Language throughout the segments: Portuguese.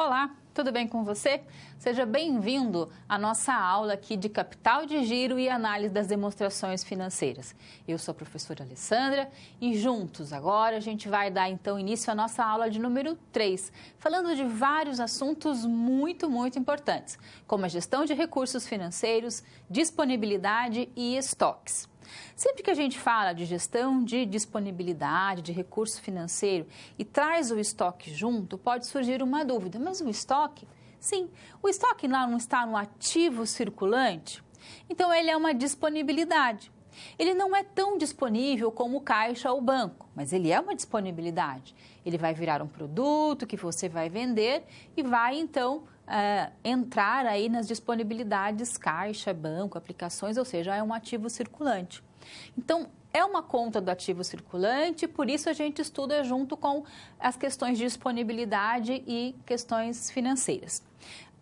Olá, tudo bem com você? Seja bem-vindo à nossa aula aqui de capital de giro e análise das demonstrações financeiras. Eu sou a professora Alessandra e juntos agora a gente vai dar então início à nossa aula de número 3, falando de vários assuntos muito importantes, como a gestão de recursos financeiros, disponibilidade e estoques. Sempre que a gente fala de gestão de disponibilidade, de recurso financeiro e traz o estoque junto, pode surgir uma dúvida. Mas o estoque? Sim, o estoque lá não está no ativo circulante? Então, ele é uma disponibilidade. Ele não é tão disponível como o caixa ou o banco, mas ele é uma disponibilidade. Ele vai virar um produto que você vai vender e vai, então, entrar aí nas disponibilidades caixa, banco, aplicações, ou seja, é um ativo circulante. Então, é uma conta do ativo circulante, por isso a gente estuda junto com as questões de disponibilidade e questões financeiras.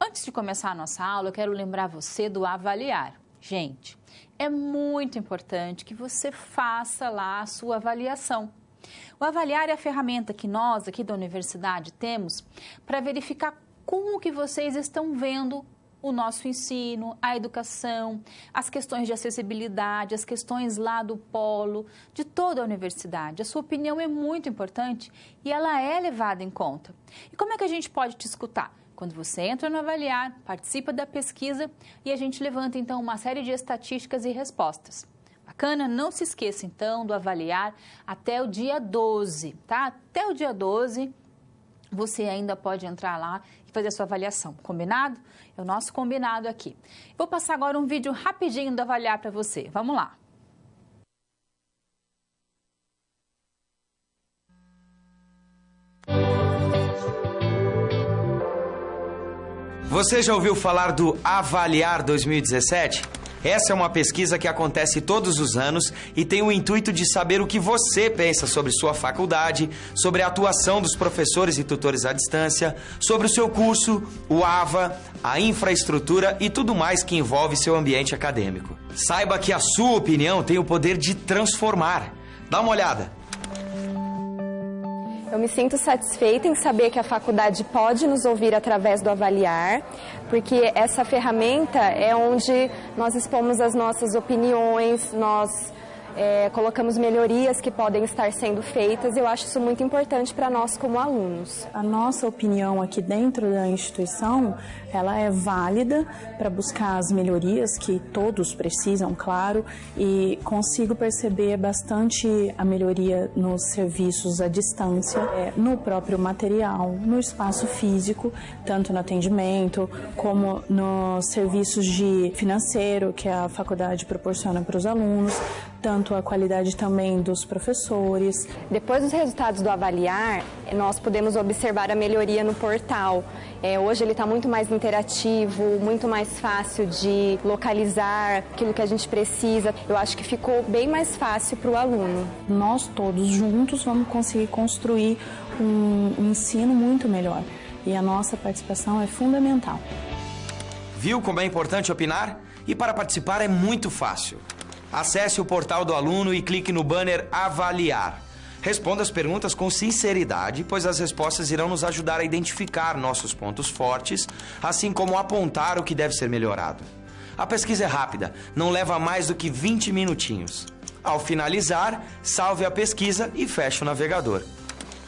Antes de começar a nossa aula, eu quero lembrar você do avaliar. Gente, é muito importante que você faça lá a sua avaliação. O avaliar é a ferramenta que nós aqui da universidade temos para verificar como que vocês estão vendo o nosso ensino, a educação, as questões de acessibilidade, as questões lá do polo, de toda a universidade. A sua opinião é muito importante e ela é levada em conta. E como é que a gente pode te escutar? Quando você entra no avaliar, participa da pesquisa e a gente levanta então uma série de estatísticas e respostas. Bacana? Não se esqueça então do avaliar até o dia 12, tá? Até o dia 12 você ainda pode entrar lá e fazer a sua avaliação. Combinado? É o nosso combinado aqui. Vou passar agora um vídeo rapidinho do avaliar para você. Vamos lá. Você já ouviu falar do Avaliar 2017? Essa é uma pesquisa que acontece todos os anos e tem o intuito de saber o que você pensa sobre sua faculdade, sobre a atuação dos professores e tutores à distância, sobre o seu curso, o AVA, a infraestrutura e tudo mais que envolve seu ambiente acadêmico. Saiba que a sua opinião tem o poder de transformar. Dá uma olhada. Eu me sinto satisfeita em saber que a faculdade pode nos ouvir através do avaliar, porque essa ferramenta é onde nós expomos as nossas opiniões, nós colocamos melhorias que podem estar sendo feitas e eu acho isso muito importante para nós como alunos. A nossa opinião aqui dentro da instituição, ela é válida para buscar as melhorias que todos precisam, claro, e consigo perceber bastante a melhoria nos serviços à distância, no próprio material, no espaço físico, tanto no atendimento como nos serviços de financeiro que a faculdade proporciona para os alunos, tanto a qualidade também dos professores. Depois dos resultados do avaliar, nós podemos observar a melhoria no portal. Hoje ele está muito mais interativo, muito mais fácil de localizar aquilo que a gente precisa. Eu acho que ficou bem mais fácil para o aluno. Nós todos juntos vamos conseguir construir um ensino muito melhor e a nossa participação é fundamental. Viu como é importante opinar? E para participar é muito fácil. Acesse o portal do aluno e clique no banner Avaliar. Responda as perguntas com sinceridade, pois as respostas irão nos ajudar a identificar nossos pontos fortes, assim como apontar o que deve ser melhorado. A pesquisa é rápida, não leva mais do que 20 minutinhos. Ao finalizar, salve a pesquisa e feche o navegador.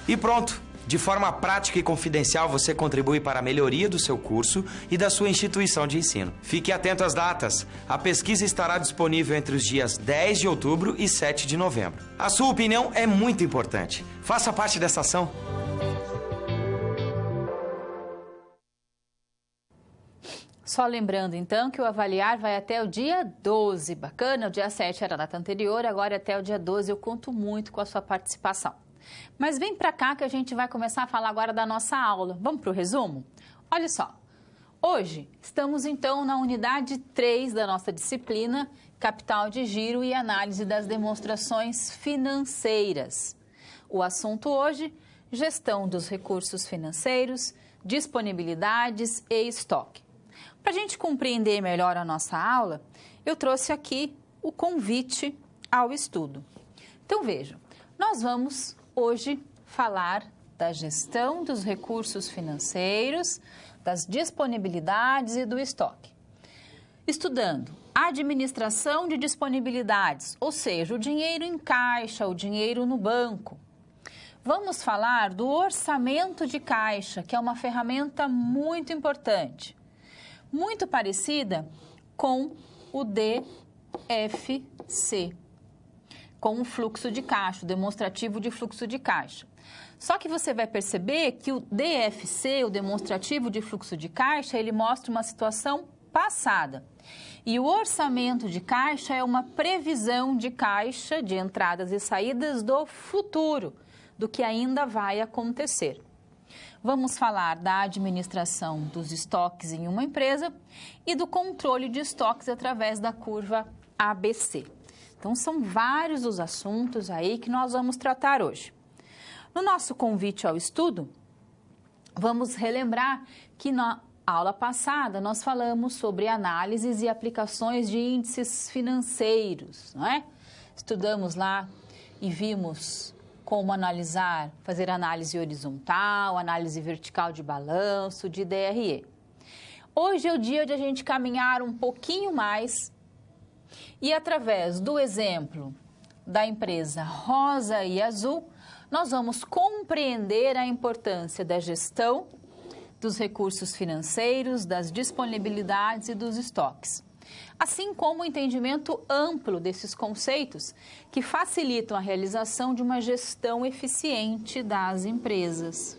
E pronto! De forma prática e confidencial, você contribui para a melhoria do seu curso e da sua instituição de ensino. Fique atento às datas. A pesquisa estará disponível entre os dias 10 de outubro e 7 de novembro. A sua opinião é muito importante. Faça parte dessa ação. Só lembrando, então, que o avaliar vai até o dia 12. Bacana? O dia 7 era a data anterior, agora até o dia 12. Eu conto muito com a sua participação. Mas vem para cá que a gente vai começar a falar agora da nossa aula. Vamos para o resumo? Olha só, hoje estamos então na unidade 3 da nossa disciplina, Capital de Giro e Análise das Demonstrações Financeiras. O assunto hoje, gestão dos recursos financeiros, disponibilidades e estoque. Para a gente compreender melhor a nossa aula, eu trouxe aqui o convite ao estudo. Então vejam, nós vamos hoje falar da gestão dos recursos financeiros, das disponibilidades e do estoque. Estudando a administração de disponibilidades, ou seja, o dinheiro em caixa, o dinheiro no banco. Vamos falar do orçamento de caixa, que é uma ferramenta muito importante, muito parecida com o DFC, com o fluxo de caixa, o demonstrativo de fluxo de caixa. Só que você vai perceber que o DFC, o demonstrativo de fluxo de caixa, ele mostra uma situação passada. E o orçamento de caixa é uma previsão de caixa, de entradas e saídas do futuro, do que ainda vai acontecer. Vamos falar da administração dos estoques em uma empresa e do controle de estoques através da curva ABC. Então, são vários os assuntos aí que nós vamos tratar hoje. No nosso convite ao estudo, vamos relembrar que na aula passada nós falamos sobre análises e aplicações de índices financeiros, não é? Estudamos lá e vimos como analisar, fazer análise horizontal, análise vertical de balanço, de DRE. Hoje é o dia de a gente caminhar um pouquinho mais e através do exemplo da empresa Rosa e Azul, nós vamos compreender a importância da gestão dos recursos financeiros, das disponibilidades e dos estoques, assim como o entendimento amplo desses conceitos que facilitam a realização de uma gestão eficiente das empresas.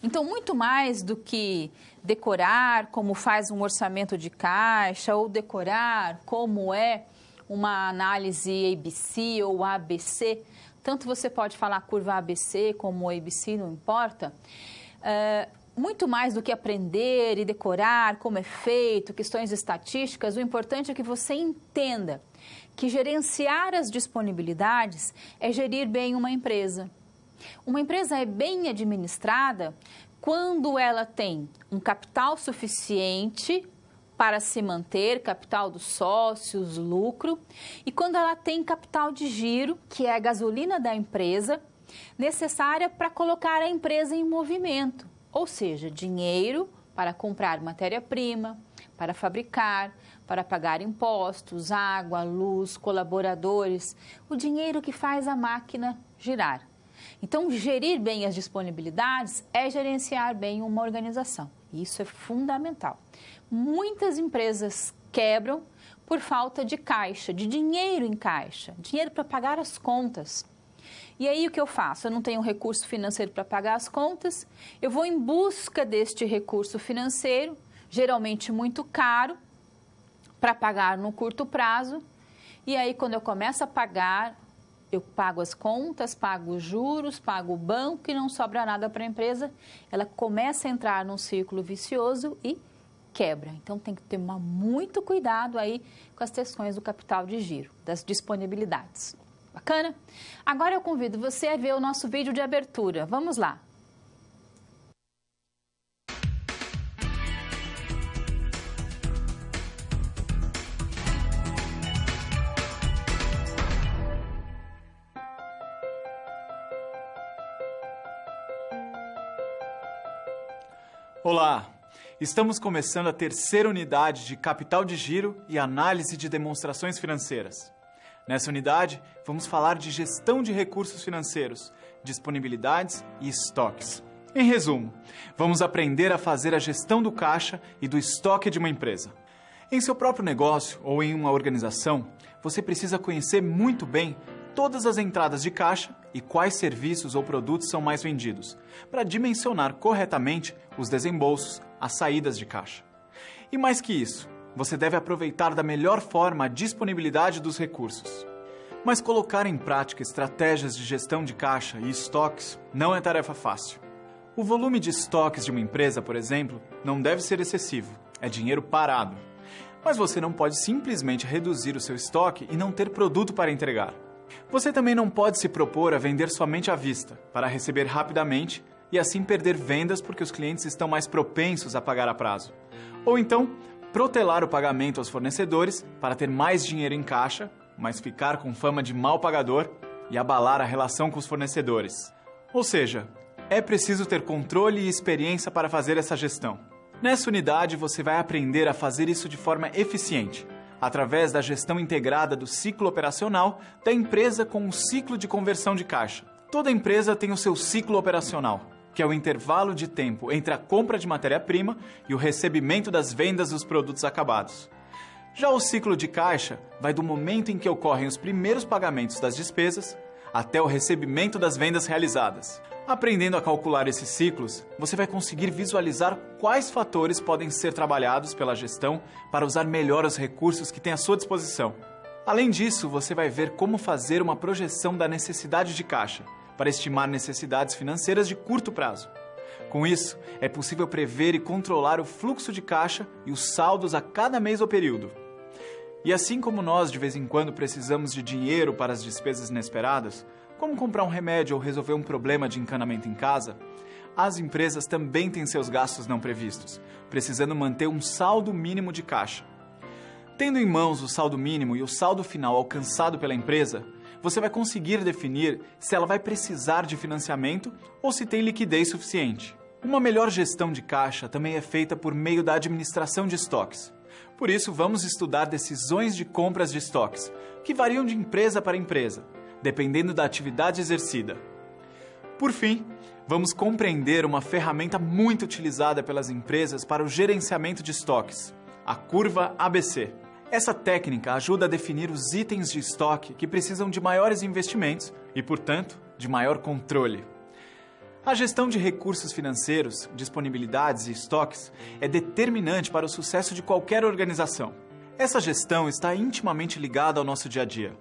Então, muito mais do que decorar como faz um orçamento de caixa ou decorar como é uma análise ABC ou ABC, tanto você pode falar curva ABC como ABC, não importa. Muito mais do que aprender e decorar como é feito, questões estatísticas, o importante é que você entenda que gerenciar as disponibilidades é gerir bem uma empresa. Uma empresa é bem administrada quando ela tem um capital suficiente para se manter, capital dos sócios, lucro, e quando ela tem capital de giro, que é a gasolina da empresa, necessária para colocar a empresa em movimento, ou seja, dinheiro para comprar matéria-prima, para fabricar, para pagar impostos, água, luz, colaboradores, o dinheiro que faz a máquina girar. Então, gerir bem as disponibilidades é gerenciar bem uma organização. Isso é fundamental. Muitas empresas quebram por falta de caixa, de dinheiro em caixa, dinheiro para pagar as contas. E aí o que eu faço? Eu não tenho recurso financeiro para pagar as contas, eu vou em busca deste recurso financeiro, geralmente muito caro, para pagar no curto prazo. E aí quando eu começo a pagar, eu pago as contas, pago os juros, pago o banco e não sobra nada para a empresa. Ela começa a entrar num círculo vicioso e quebra. Então tem que ter muito cuidado aí com as questões do capital de giro, das disponibilidades. Bacana? Agora eu convido você a ver o nosso vídeo de abertura. Vamos lá! Olá! Estamos começando a terceira unidade de Capital de Giro e Análise de Demonstrações Financeiras. Nessa unidade, vamos falar de gestão de recursos financeiros, disponibilidades e estoques. Em resumo, vamos aprender a fazer a gestão do caixa e do estoque de uma empresa. Em seu próprio negócio ou em uma organização, você precisa conhecer muito bem todas as entradas de caixa e quais serviços ou produtos são mais vendidos, para dimensionar corretamente os desembolsos, as saídas de caixa. E mais que isso, você deve aproveitar da melhor forma a disponibilidade dos recursos. Mas colocar em prática estratégias de gestão de caixa e estoques não é tarefa fácil. O volume de estoques de uma empresa, por exemplo, não deve ser excessivo, é dinheiro parado. Mas você não pode simplesmente reduzir o seu estoque e não ter produto para entregar. Você também não pode se propor a vender somente à vista, para receber rapidamente e assim perder vendas porque os clientes estão mais propensos a pagar a prazo. Ou então, protelar o pagamento aos fornecedores para ter mais dinheiro em caixa, mas ficar com fama de mal pagador e abalar a relação com os fornecedores. Ou seja, é preciso ter controle e experiência para fazer essa gestão. Nessa unidade, você vai aprender a fazer isso de forma eficiente, através da gestão integrada do ciclo operacional da empresa com o ciclo de conversão de caixa. Toda empresa tem o seu ciclo operacional, que é o intervalo de tempo entre a compra de matéria-prima e o recebimento das vendas dos produtos acabados. Já o ciclo de caixa vai do momento em que ocorrem os primeiros pagamentos das despesas até o recebimento das vendas realizadas. Aprendendo a calcular esses ciclos, você vai conseguir visualizar quais fatores podem ser trabalhados pela gestão para usar melhor os recursos que tem à sua disposição. Além disso, você vai ver como fazer uma projeção da necessidade de caixa, para estimar necessidades financeiras de curto prazo. Com isso, é possível prever e controlar o fluxo de caixa e os saldos a cada mês ou período. E assim como nós, de vez em quando, precisamos de dinheiro para as despesas inesperadas, como comprar um remédio ou resolver um problema de encanamento em casa, as empresas também têm seus gastos não previstos, precisando manter um saldo mínimo de caixa. Tendo em mãos o saldo mínimo e o saldo final alcançado pela empresa, você vai conseguir definir se ela vai precisar de financiamento ou se tem liquidez suficiente. Uma melhor gestão de caixa também é feita por meio da administração de estoques. Por isso, vamos estudar decisões de compras de estoques, que variam de empresa para empresa, dependendo da atividade exercida. Por fim, vamos compreender uma ferramenta muito utilizada pelas empresas para o gerenciamento de estoques, a curva ABC. Essa técnica ajuda a definir os itens de estoque que precisam de maiores investimentos e, portanto, de maior controle. A gestão de recursos financeiros, disponibilidades e estoques é determinante para o sucesso de qualquer organização. Essa gestão está intimamente ligada ao nosso dia a dia.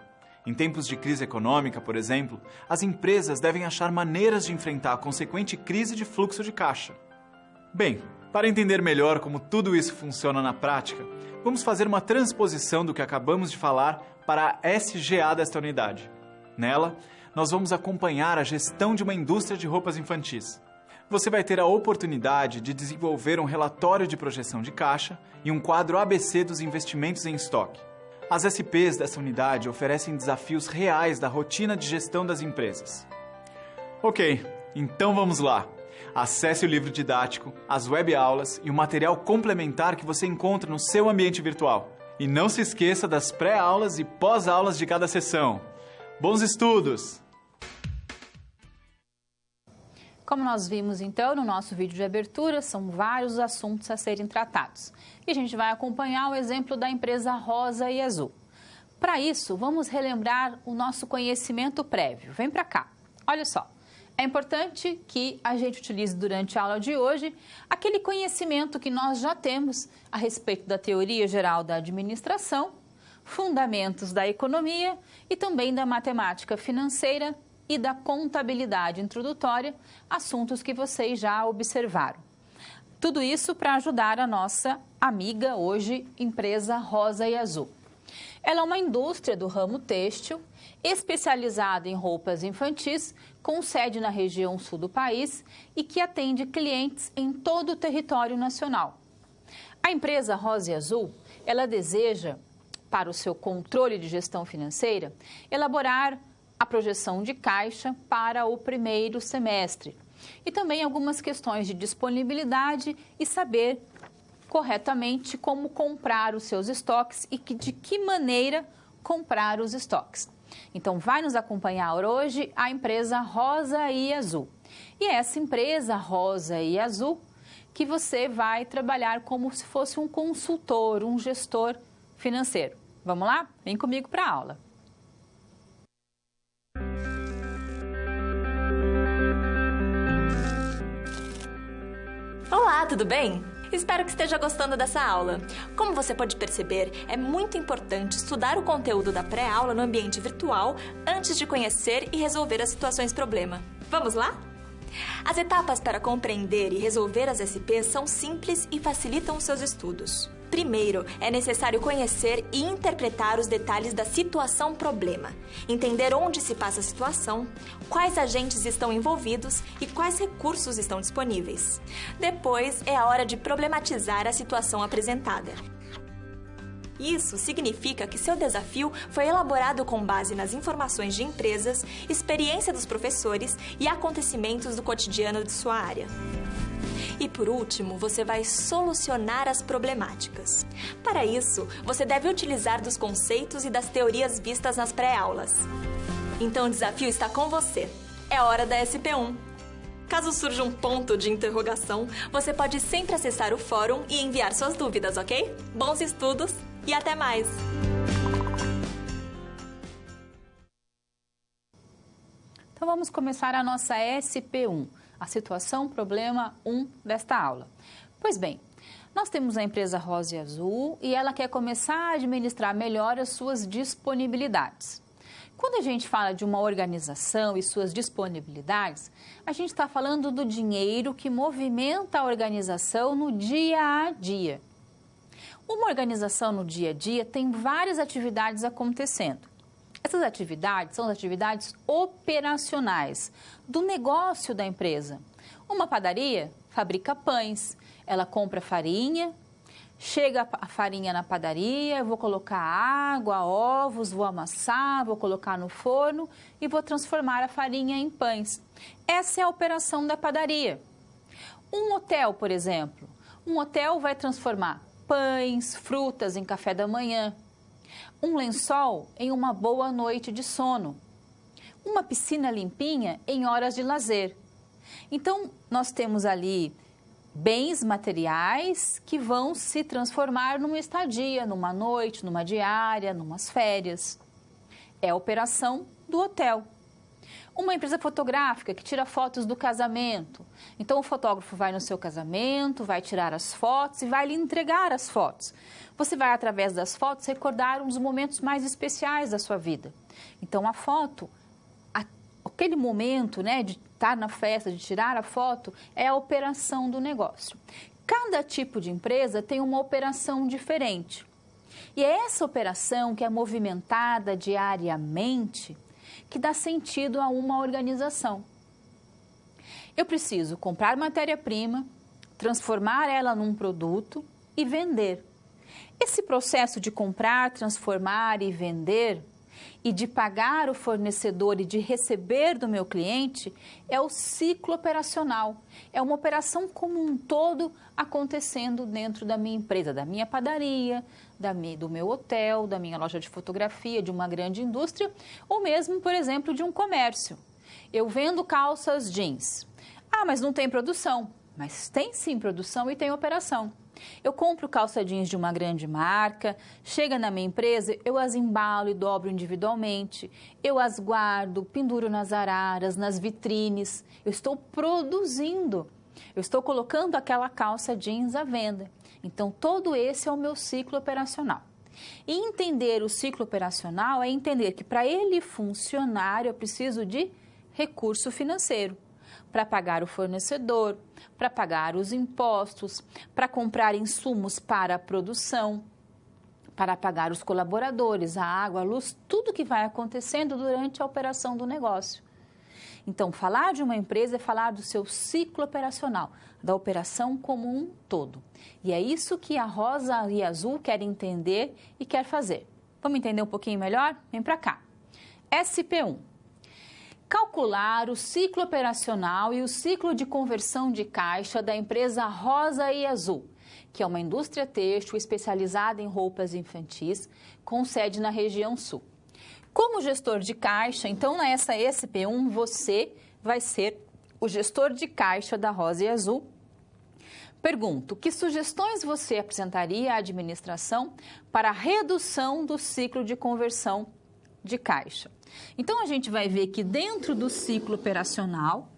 Em tempos de crise econômica, por exemplo, as empresas devem achar maneiras de enfrentar a consequente crise de fluxo de caixa. Bem, para entender melhor como tudo isso funciona na prática, vamos fazer uma transposição do que acabamos de falar para a SGA desta unidade. Nela, nós vamos acompanhar a gestão de uma indústria de roupas infantis. Você vai ter a oportunidade de desenvolver um relatório de projeção de caixa e um quadro ABC dos investimentos em estoque. As SPs dessa unidade oferecem desafios reais da rotina de gestão das empresas. Ok, então vamos lá. Acesse o livro didático, as webaulas e o material complementar que você encontra no seu ambiente virtual. E não se esqueça das pré-aulas e pós-aulas de cada sessão. Bons estudos! Como nós vimos, então, no nosso vídeo de abertura, são vários assuntos a serem tratados. E a gente vai acompanhar o exemplo da empresa Rosa e Azul. Para isso, vamos relembrar o nosso conhecimento prévio. Vem para cá. Olha só. É importante que a gente utilize durante a aula de hoje aquele conhecimento que nós já temos a respeito da teoria geral da administração, fundamentos da economia e também da matemática financeira e da contabilidade introdutória, assuntos que vocês já observaram. Tudo isso para ajudar a nossa amiga hoje, empresa Rosa e Azul. Ela é uma indústria do ramo têxtil, especializada em roupas infantis, com sede na região sul do país e que atende clientes em todo o território nacional. A empresa Rosa e Azul, ela deseja, para o seu controle de gestão financeira, elaborar a projeção de caixa para o primeiro semestre e também algumas questões de disponibilidade e saber corretamente como comprar os seus estoques e de que maneira comprar os estoques. Então, vai nos acompanhar hoje a empresa Rosa e Azul. E essa empresa Rosa e Azul que você vai trabalhar como se fosse um consultor, um gestor financeiro. Vamos lá? Vem comigo para a aula. Olá, tudo bem? Espero que esteja gostando dessa aula. Como você pode perceber, é muito importante estudar o conteúdo da pré-aula no ambiente virtual antes de conhecer e resolver as situações problema. Vamos lá? As etapas para compreender e resolver as SPs são simples e facilitam os seus estudos. Primeiro, é necessário conhecer e interpretar os detalhes da situação problema, entender onde se passa a situação, quais agentes estão envolvidos e quais recursos estão disponíveis. Depois, é a hora de problematizar a situação apresentada. Isso significa que seu desafio foi elaborado com base nas informações de empresas, experiência dos professores e acontecimentos do cotidiano de sua área. E por último, você vai solucionar as problemáticas. Para isso, você deve utilizar dos conceitos e das teorias vistas nas pré-aulas. Então o desafio está com você. É hora da SP1. Caso surja um ponto de interrogação, você pode sempre acessar o fórum e enviar suas dúvidas, ok? Bons estudos e até mais! Então vamos começar a nossa SP1, a situação problema 1 desta aula. Pois bem, nós temos a empresa Rosa e Azul e ela quer começar a administrar melhor as suas disponibilidades. Quando a gente fala de uma organização e suas disponibilidades, a gente está falando do dinheiro que movimenta a organização no dia a dia. Uma organização no dia a dia tem várias atividades acontecendo. Essas atividades são as atividades operacionais do negócio da empresa. Uma padaria fabrica pães, ela compra farinha, chega a farinha na padaria, eu vou colocar água, ovos, vou amassar, vou colocar no forno e vou transformar a farinha em pães. Essa é a operação da padaria. Um hotel, por exemplo, um hotel vai transformar pães, frutas em café da manhã, um lençol em uma boa noite de sono, uma piscina limpinha em horas de lazer. Então, nós temos ali bens materiais que vão se transformar numa estadia, numa noite, numa diária, numas férias. É a operação do hotel. Uma empresa fotográfica que tira fotos do casamento. Então, o fotógrafo vai no seu casamento, vai tirar as fotos e vai lhe entregar as fotos. Você vai, através das fotos, recordar um dos momentos mais especiais da sua vida. Então, a foto, aquele momento, né, de estar na festa, de tirar a foto, é a operação do negócio. Cada tipo de empresa tem uma operação diferente. E é essa operação que é movimentada diariamente que dá sentido a uma organização. Eu preciso comprar matéria-prima, transformar ela num produto e vender. Esse processo de comprar, transformar e vender e de pagar o fornecedor e de receber do meu cliente é o ciclo operacional. É uma operação como um todo acontecendo dentro da minha empresa, da minha padaria, do meu hotel, da minha loja de fotografia, de uma grande indústria ou mesmo, por exemplo, de um comércio. Eu vendo calças jeans. Ah, mas não tem produção. Mas tem sim produção e tem operação. Eu compro calça jeans de uma grande marca, chega na minha empresa, eu as embalo e dobro individualmente, eu as guardo, penduro nas araras, nas vitrines, eu estou produzindo, eu estou colocando aquela calça jeans à venda. Então, todo esse é o meu ciclo operacional. E entender o ciclo operacional é entender que para ele funcionar eu preciso de recurso financeiro. Para pagar o fornecedor, para pagar os impostos, para comprar insumos para a produção, para pagar os colaboradores, a água, a luz, tudo que vai acontecendo durante a operação do negócio. Então, falar de uma empresa é falar do seu ciclo operacional, da operação como um todo. E é isso que a Rosa e a Azul querem entender e quer fazer. Vamos entender um pouquinho melhor? Vem para cá. SP1. Calcular o ciclo operacional e o ciclo de conversão de caixa da empresa Rosa e Azul, que é uma indústria têxtil especializada em roupas infantis, com sede na região sul. Como gestor de caixa, então nessa SP1 você vai ser o gestor de caixa da Rosa e Azul. Pergunto, que sugestões você apresentaria à administração para a redução do ciclo de conversão de caixa? Então, a gente vai ver que dentro do ciclo operacional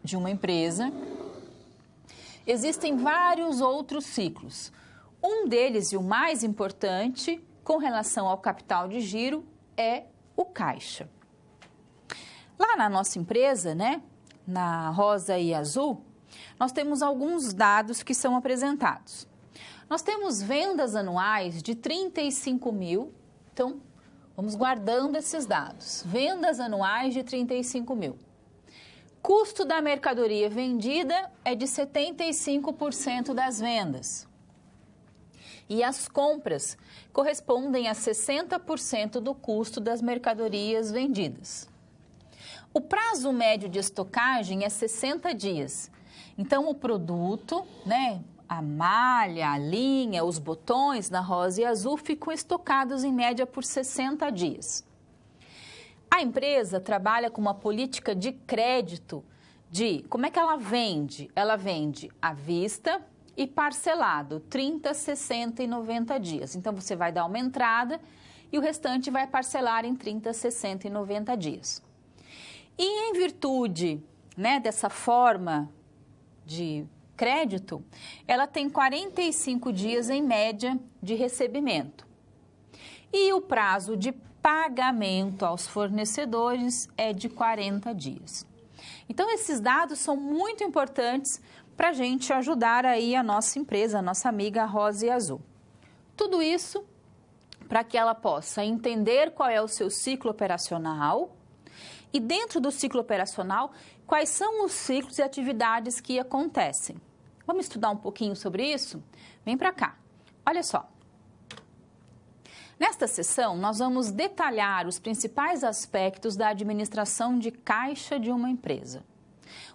de uma empresa, existem vários outros ciclos. Um deles, e o mais importante, com relação ao capital de giro, é o caixa. Lá na nossa empresa, né, na Rosa e Azul, nós temos alguns dados que são apresentados. Nós temos vendas anuais de 35 mil, então vamos guardando esses dados. Vendas anuais de 35 mil. Custo da mercadoria vendida é de 75% das vendas. E as compras correspondem a 60% do custo das mercadorias vendidas. O prazo médio de estocagem é 60 dias. Então, o produto, né, a malha, a linha, os botões na rosa e azul ficam estocados em média por 60 dias. A empresa trabalha com uma política de crédito de, como é que ela vende? Ela vende à vista e parcelado, 30, 60 e 90 dias. Então, você vai dar uma entrada e o restante vai parcelar em 30, 60 e 90 dias. E em virtude, né, dessa forma de crédito, ela tem 45 dias em média de recebimento. E o prazo de pagamento aos fornecedores é de 40 dias. Então, esses dados são muito importantes para a gente ajudar aí a nossa empresa, a nossa amiga Rosa e Azul. Tudo isso para que ela possa entender qual é o seu ciclo operacional e dentro do ciclo operacional, quais são os ciclos e atividades que acontecem. Vamos estudar um pouquinho sobre isso? Vem para cá. Olha só. Nesta sessão, nós vamos detalhar os principais aspectos da administração de caixa de uma empresa.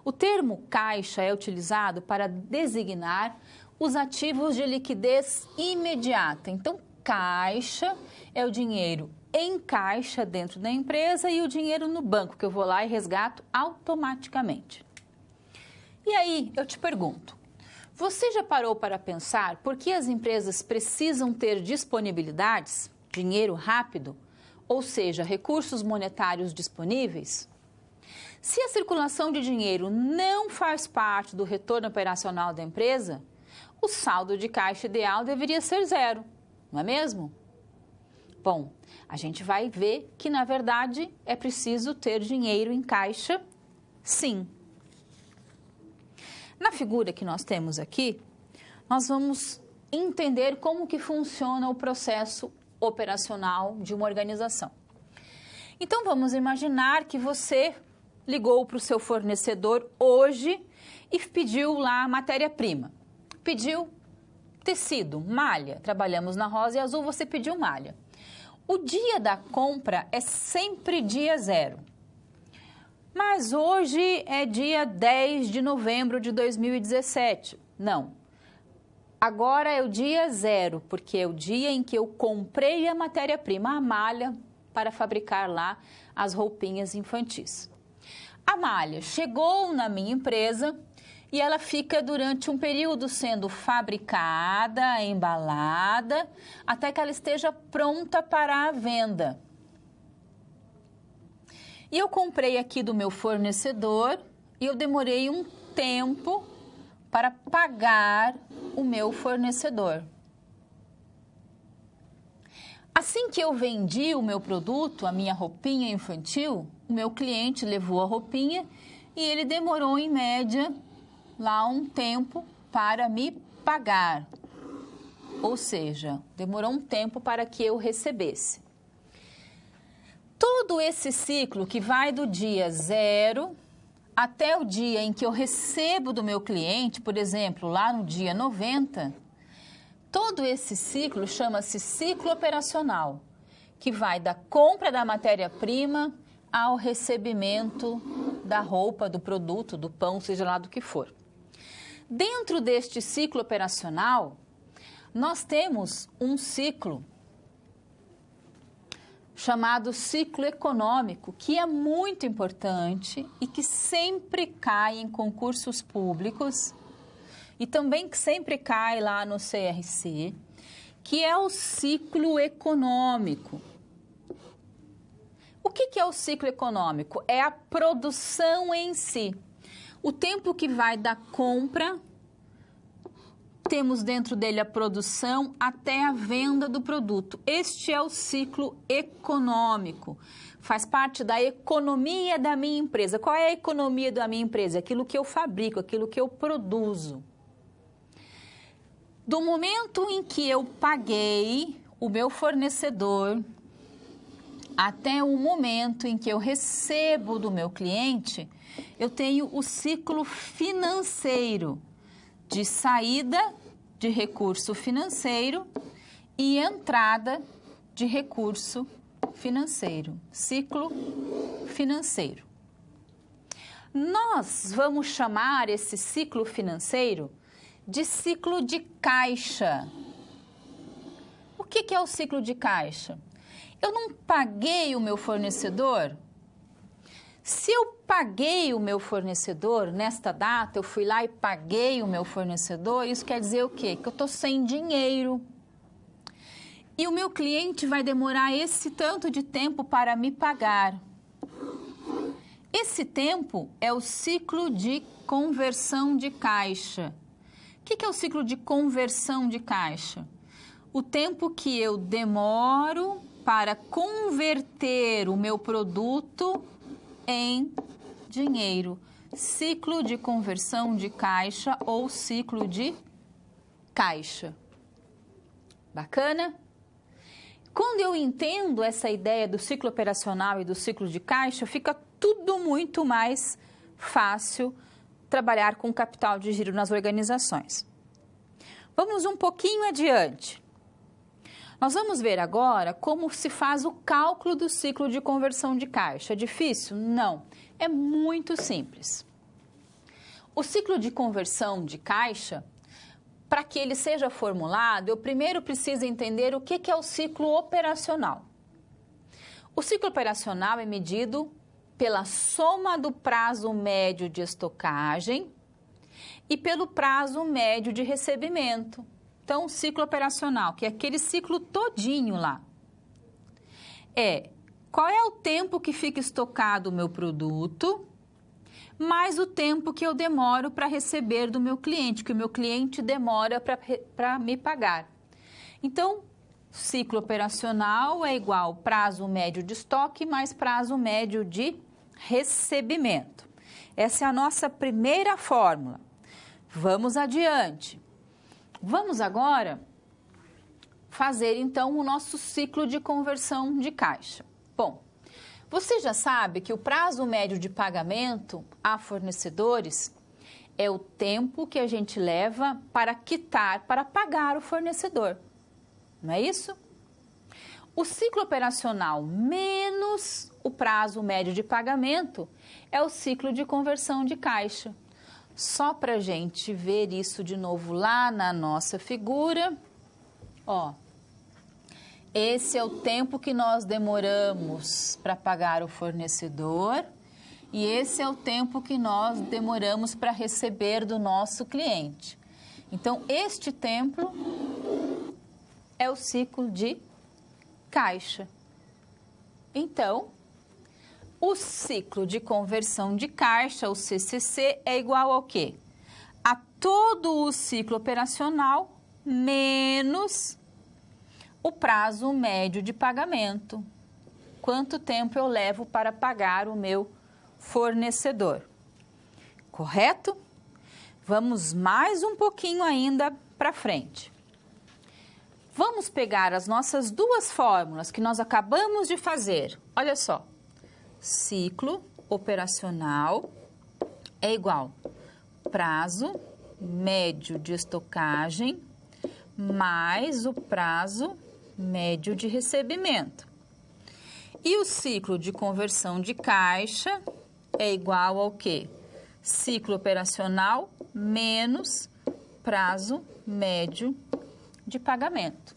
O termo caixa é utilizado para designar os ativos de liquidez imediata. Então, caixa é o dinheiro em caixa dentro da empresa e o dinheiro no banco, que eu vou lá e resgato automaticamente. E aí, eu te pergunto, você já parou para pensar por que as empresas precisam ter disponibilidades, dinheiro rápido, ou seja, recursos monetários disponíveis? Se a circulação de dinheiro não faz parte do retorno operacional da empresa, o saldo de caixa ideal deveria ser zero, não é mesmo? Bom, a gente vai ver que, na verdade, é preciso ter dinheiro em caixa, sim. Na figura que nós temos aqui, nós vamos entender como que funciona o processo operacional de uma organização. Então, vamos imaginar que você ligou para o seu fornecedor hoje e pediu lá matéria-prima. Pediu tecido, malha. Trabalhamos na Rosa e Azul, você pediu malha. O dia da compra é sempre dia 0. Mas hoje é dia 10 de novembro de 2017. Não. Agora é o dia 0, porque é o dia em que eu comprei a matéria-prima, a malha, para fabricar lá as roupinhas infantis. A malha chegou na minha empresa e ela fica durante um período sendo fabricada, embalada, até que ela esteja pronta para a venda. E eu comprei aqui do meu fornecedor e eu demorei um tempo para pagar o meu fornecedor. Assim que eu vendi o meu produto, a minha roupinha infantil, o meu cliente levou a roupinha e ele demorou em média lá um tempo para me pagar. Ou seja, demorou um tempo para que eu recebesse. Todo esse ciclo que vai do dia 0 até o dia em que eu recebo do meu cliente, por exemplo, lá no dia 90, todo esse ciclo chama-se ciclo operacional, que vai da compra da matéria-prima ao recebimento da roupa, do produto, do pão, seja lá do que for. Dentro deste ciclo operacional, nós temos um ciclo chamado ciclo econômico, que é muito importante e que sempre cai em concursos públicos e também que sempre cai lá no CRC, que é o ciclo econômico. O que é o ciclo econômico? É a produção em si. O tempo que vai da compra, temos dentro dele a produção até a venda do produto. Este é o ciclo econômico. Faz parte da economia da minha empresa. Qual é a economia da minha empresa? Aquilo que eu fabrico, aquilo que eu produzo. Do momento em que eu paguei o meu fornecedor até o momento em que eu recebo do meu cliente, eu tenho o ciclo financeiro de saída de recurso financeiro e entrada de recurso financeiro, ciclo financeiro. Nós vamos chamar esse ciclo financeiro de ciclo de caixa. O que é o ciclo de caixa? Eu não paguei o meu fornecedor? Se eu paguei o meu fornecedor nesta data, eu fui lá e paguei o meu fornecedor, isso quer dizer o quê? Que eu estou sem dinheiro. E o meu cliente vai demorar esse tanto de tempo para me pagar. Esse tempo é o ciclo de conversão de caixa. O que é o ciclo de conversão de caixa? O tempo que eu demoro para converter o meu produto em dinheiro. Ciclo de conversão de caixa ou ciclo de caixa. Bacana? Quando eu entendo essa ideia do ciclo operacional e do ciclo de caixa, fica tudo muito mais fácil trabalhar com capital de giro nas organizações. Vamos um pouquinho adiante. Nós vamos ver agora como se faz o cálculo do ciclo de conversão de caixa. É difícil? Não. É muito simples. O ciclo de conversão de caixa, para que ele seja formulado, eu primeiro preciso entender o que é o ciclo operacional. O ciclo operacional é medido pela soma do prazo médio de estocagem e pelo prazo médio de recebimento. Então, o ciclo operacional, que é aquele ciclo todinho lá, qual é o tempo que fica estocado o meu produto, mais o tempo que eu demoro para receber do meu cliente, que o meu cliente demora para me pagar. Então, ciclo operacional é igual prazo médio de estoque mais prazo médio de recebimento. Essa é a nossa primeira fórmula. Vamos adiante. Vamos agora fazer, então, o nosso ciclo de conversão de caixa. Bom, você já sabe que o prazo médio de pagamento a fornecedores é o tempo que a gente leva para quitar, para pagar o fornecedor. Não é isso? O ciclo operacional menos o prazo médio de pagamento é o ciclo de conversão de caixa. Só para a gente ver isso de novo lá na nossa figura, ó, esse é o tempo que nós demoramos para pagar o fornecedor e esse é o tempo que nós demoramos para receber do nosso cliente. Então, este tempo é o ciclo de caixa. Então, o ciclo de conversão de caixa, o CCC, é igual ao quê? A todo o ciclo operacional menos o prazo médio de pagamento. Quanto tempo eu levo para pagar o meu fornecedor? Correto? Vamos mais um pouquinho ainda para frente. Vamos pegar as nossas duas fórmulas que nós acabamos de fazer. Olha só. Ciclo operacional é igual prazo médio de estocagem mais o prazo médio de recebimento. E o ciclo de conversão de caixa é igual ao quê? Ciclo operacional menos prazo médio de pagamento.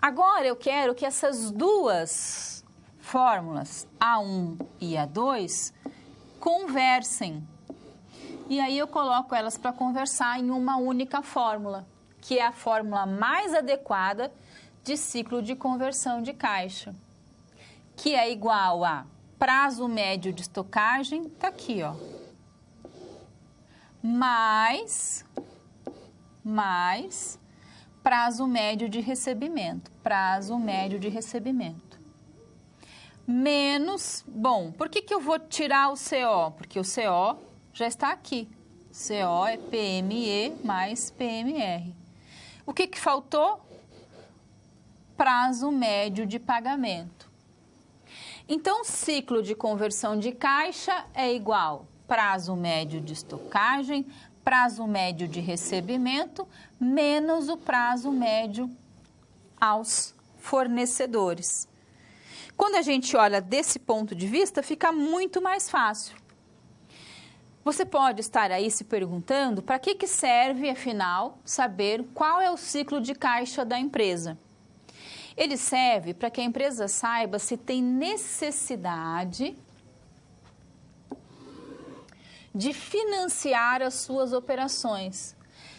Agora eu quero que essas duas fórmulas A1 e A2 conversem. E aí eu coloco elas para conversar em uma única fórmula, que é a fórmula mais adequada de ciclo de conversão de caixa, que é igual a prazo médio de estocagem, tá aqui, ó, mais prazo médio de recebimento, menos, bom, por que eu vou tirar o CO? Porque o CO já está aqui. CO é PME mais PMR. O que faltou? Prazo médio de pagamento. Então, ciclo de conversão de caixa é igual prazo médio de estocagem, prazo médio de recebimento menos o prazo médio aos fornecedores. Quando a gente olha desse ponto de vista, fica muito mais fácil. Você pode estar aí se perguntando para que serve, afinal, saber qual é o ciclo de caixa da empresa. Ele serve para que a empresa saiba se tem necessidade de financiar as suas operações.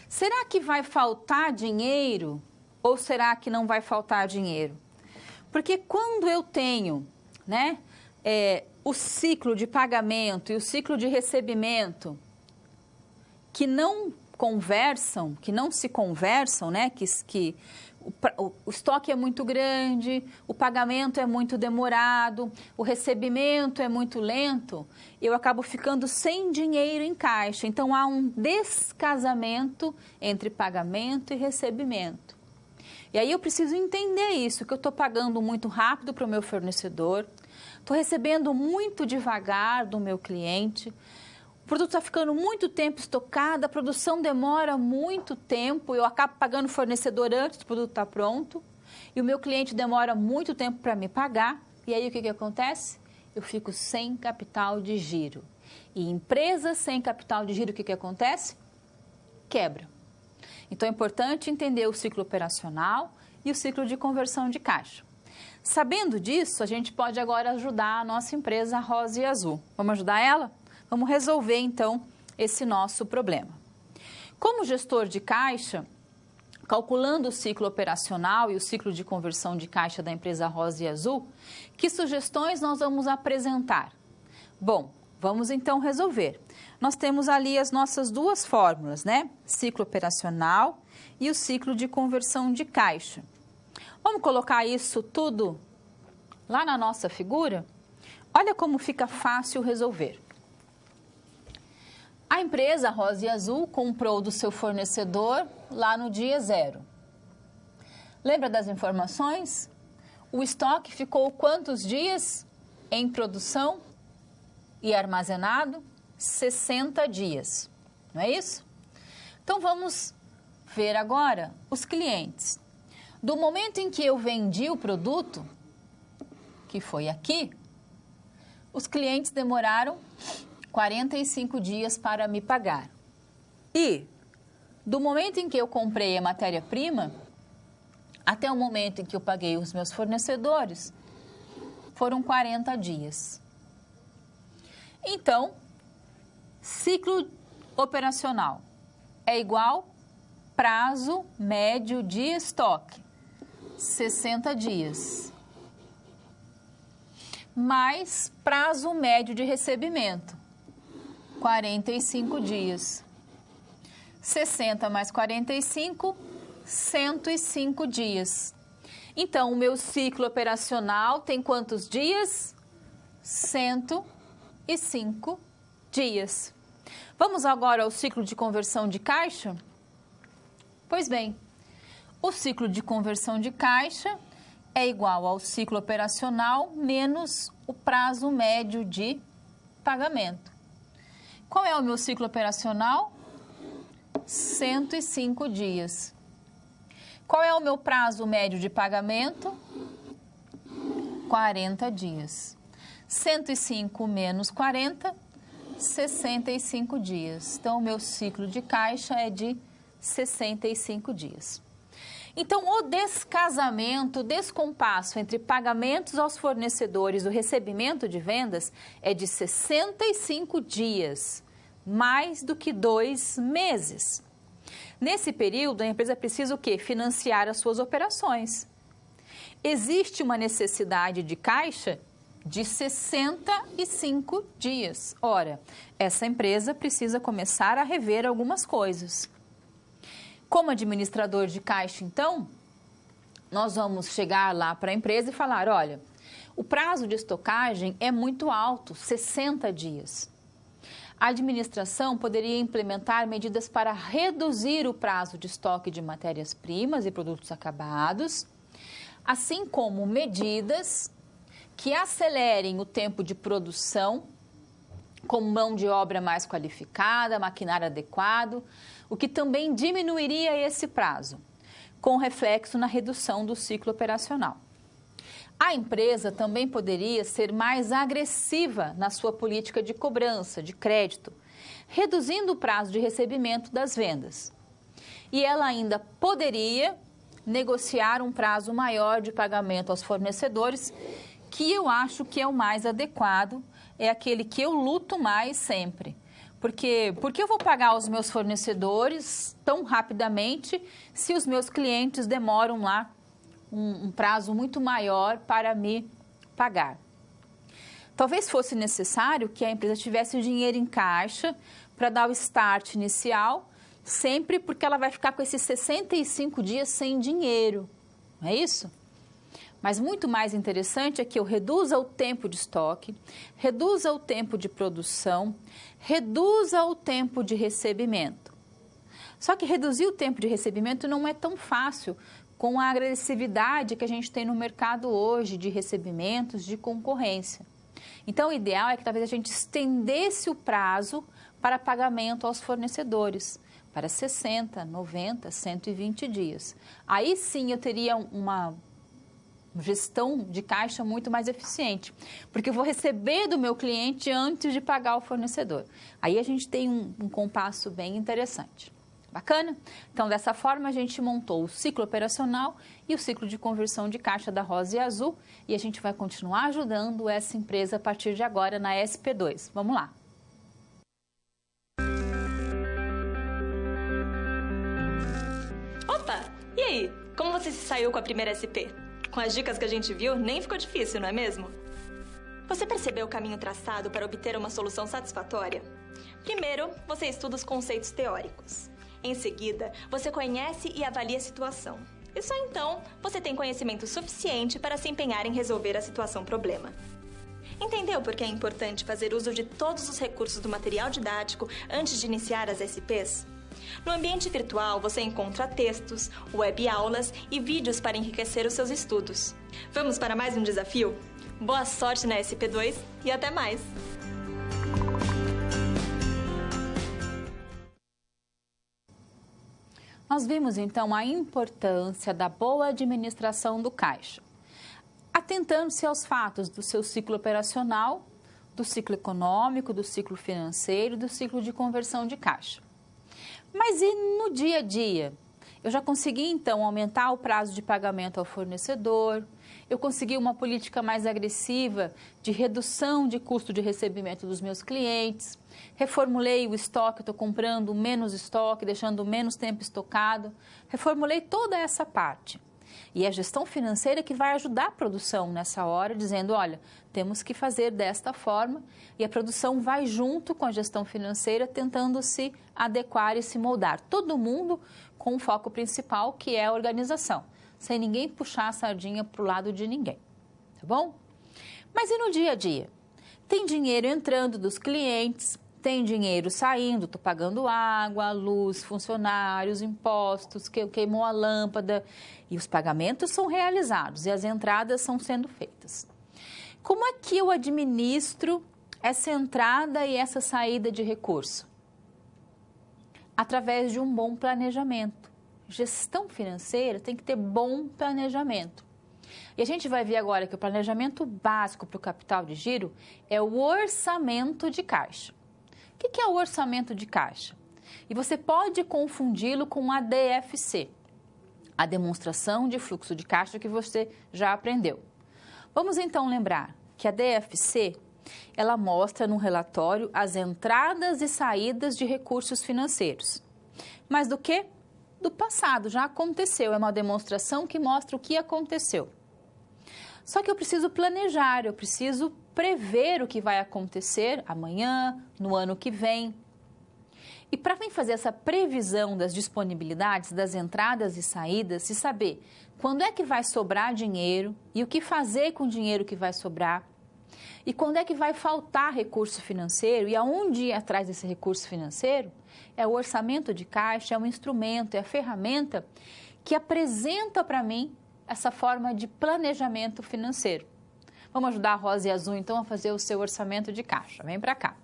Será que vai faltar dinheiro ou será que não vai faltar dinheiro? Porque quando eu tenho, o ciclo de pagamento e o ciclo de recebimento que não conversam, que não se conversam, que o estoque é muito grande, o pagamento é muito demorado, o recebimento é muito lento, eu acabo ficando sem dinheiro em caixa. Então, há um descasamento entre pagamento e recebimento. E aí eu preciso entender isso, que eu estou pagando muito rápido para o meu fornecedor, estou recebendo muito devagar do meu cliente, o produto está ficando muito tempo estocado, a produção demora muito tempo, eu acabo pagando o fornecedor antes do produto estar pronto, e o meu cliente demora muito tempo para me pagar, e aí o que acontece? Eu fico sem capital de giro. E empresa sem capital de giro, o que acontece? Quebra. Então é importante entender o ciclo operacional e o ciclo de conversão de caixa. Sabendo disso, a gente pode agora ajudar a nossa empresa Rosa e Azul. Vamos ajudar ela? Vamos resolver, então, esse nosso problema. Como gestor de caixa, calculando o ciclo operacional e o ciclo de conversão de caixa da empresa Rosa e Azul, que sugestões nós vamos apresentar? Bom, vamos então resolver. Nós temos ali as nossas duas fórmulas, Ciclo operacional e o ciclo de conversão de caixa. Vamos colocar isso tudo lá na nossa figura? Olha como fica fácil resolver. A empresa Rosa e Azul comprou do seu fornecedor lá no dia 0. Lembra das informações? O estoque ficou quantos dias em produção e armazenado? 60 dias, não é isso? Então, vamos ver agora os clientes. Do momento em que eu vendi o produto, que foi aqui, os clientes demoraram 45 dias para me pagar. E do momento em que eu comprei a matéria-prima, até o momento em que eu paguei os meus fornecedores, foram 40 dias. Então, ciclo operacional é igual prazo médio de estoque, 60 dias, mais prazo médio de recebimento, 45 dias. 60 mais 45, 105 dias. Então, o meu ciclo operacional tem quantos dias? 105 dias. Vamos agora ao ciclo de conversão de caixa? Pois bem, o ciclo de conversão de caixa é igual ao ciclo operacional menos o prazo médio de pagamento. Qual é o meu ciclo operacional? 105 dias. Qual é o meu prazo médio de pagamento? 40 dias. 105 menos 40, 65 dias. Então, o meu ciclo de caixa é de 65 dias. Então, o descasamento, o descompasso entre pagamentos aos fornecedores e o recebimento de vendas é de 65 dias, mais do que 2 meses. Nesse período, a empresa precisa o quê? Financiar as suas operações. Existe uma necessidade de caixa de 65 dias. Ora, essa empresa precisa começar a rever algumas coisas. Como administrador de caixa, então, nós vamos chegar lá para a empresa e falar, olha, o prazo de estocagem é muito alto, 60 dias. A administração poderia implementar medidas para reduzir o prazo de estoque de matérias-primas e produtos acabados, assim como medidas que acelerem o tempo de produção com mão de obra mais qualificada, maquinário adequado, o que também diminuiria esse prazo, com reflexo na redução do ciclo operacional. A empresa também poderia ser mais agressiva na sua política de cobrança, de crédito, reduzindo o prazo de recebimento das vendas. E ela ainda poderia negociar um prazo maior de pagamento aos fornecedores, que eu acho que é o mais adequado, é aquele que eu luto mais sempre. Porque eu vou pagar os meus fornecedores tão rapidamente se os meus clientes demoram lá um prazo muito maior para me pagar? Talvez fosse necessário que a empresa tivesse o dinheiro em caixa para dar o start inicial, sempre porque ela vai ficar com esses 65 dias sem dinheiro, não é isso? Mas muito mais interessante é que eu reduza o tempo de estoque, reduza o tempo de produção, reduza o tempo de recebimento. Só que reduzir o tempo de recebimento não é tão fácil com a agressividade que a gente tem no mercado hoje de recebimentos, de concorrência. Então, o ideal é que talvez a gente estendesse o prazo para pagamento aos fornecedores, para 60, 90, 120 dias. Aí sim eu teria uma gestão de caixa muito mais eficiente, porque eu vou receber do meu cliente antes de pagar o fornecedor. Aí a gente tem um compasso bem interessante. Bacana? Então, dessa forma, a gente montou o ciclo operacional e o ciclo de conversão de caixa da Rosa e Azul, e a gente vai continuar ajudando essa empresa a partir de agora na SP2. Vamos lá! Opa! E aí? Como você se saiu com a primeira SP? Com as dicas que a gente viu, nem ficou difícil, não é mesmo? Você percebeu o caminho traçado para obter uma solução satisfatória? Primeiro, você estuda os conceitos teóricos. Em seguida, você conhece e avalia a situação. E só então, você tem conhecimento suficiente para se empenhar em resolver a situação-problema. Entendeu por que é importante fazer uso de todos os recursos do material didático antes de iniciar as SPs? No ambiente virtual, você encontra textos, web-aulas e vídeos para enriquecer os seus estudos. Vamos para mais um desafio? Boa sorte na SP2 e até mais! Nós vimos, então, a importância da boa administração do caixa, atentando-se aos fatos do seu ciclo operacional, do ciclo econômico, do ciclo financeiro e do ciclo de conversão de caixa. Mas e no dia a dia? Eu já consegui, então, aumentar o prazo de pagamento ao fornecedor, eu consegui uma política mais agressiva de redução de custo de recebimento dos meus clientes, reformulei o estoque, estou comprando menos estoque, deixando menos tempo estocado, reformulei toda essa parte. E é a gestão financeira que vai ajudar a produção nessa hora, dizendo, olha, temos que fazer desta forma, e a produção vai junto com a gestão financeira, tentando se adequar e se moldar. Todo mundo com o foco principal, que é a organização, sem ninguém puxar a sardinha para o lado de ninguém, tá bom? Mas e no dia a dia? Tem dinheiro entrando dos clientes, tem dinheiro saindo, estou pagando água, luz, funcionários, impostos, queimou a lâmpada, e os pagamentos são realizados e as entradas são sendo feitas. Como é que eu administro essa entrada e essa saída de recurso? Através de um bom planejamento. Gestão financeira tem que ter bom planejamento. E a gente vai ver agora que o planejamento básico para o capital de giro é o orçamento de caixa. O que é o orçamento de caixa? E você pode confundi-lo com a DFC, a demonstração de fluxo de caixa que você já aprendeu. Vamos então lembrar que a DFC, ela mostra no relatório as entradas e saídas de recursos financeiros. Mas do que? Do passado, já aconteceu, é uma demonstração que mostra o que aconteceu. Só que eu preciso planejar, eu preciso prever o que vai acontecer amanhã, no ano que vem. E para mim fazer essa previsão das disponibilidades, das entradas e saídas, e saber quando é que vai sobrar dinheiro e o que fazer com o dinheiro que vai sobrar, e quando é que vai faltar recurso financeiro e aonde ir atrás desse recurso financeiro, é o orçamento de caixa, é um instrumento, é a ferramenta que apresenta para mim essa forma de planejamento financeiro. Vamos ajudar a Rosa e a Azul, então, a fazer o seu orçamento de caixa. Vem para cá.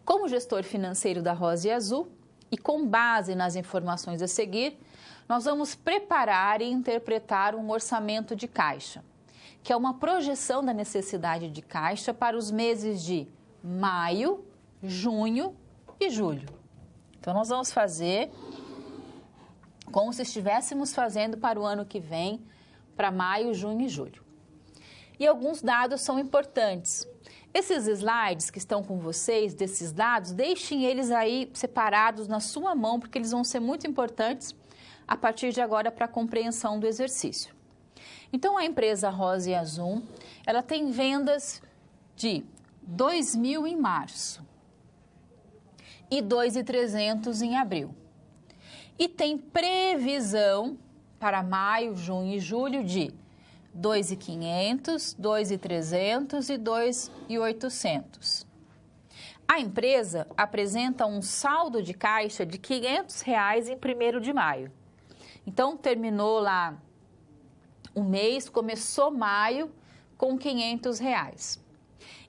Como gestor financeiro da Rosa e Azul, e com base nas informações a seguir, nós vamos preparar e interpretar um orçamento de caixa, que é uma projeção da necessidade de caixa para os meses de maio, junho e julho. Então, nós vamos fazer como se estivéssemos fazendo para o ano que vem, para maio, junho e julho. E alguns dados são importantes. Esses slides que estão com vocês, desses dados, deixem eles aí separados na sua mão, porque eles vão ser muito importantes a partir de agora para a compreensão do exercício. Então, a empresa Rosa e Azul, ela tem vendas de 2.000 em março e 2.300 em abril. E tem previsão para maio, junho e julho de 2.500, 2.300 e 2.800. A empresa apresenta um saldo de caixa de R$ 500 em 1º de maio. Então, terminou lá o mês, começou maio com R$ 500.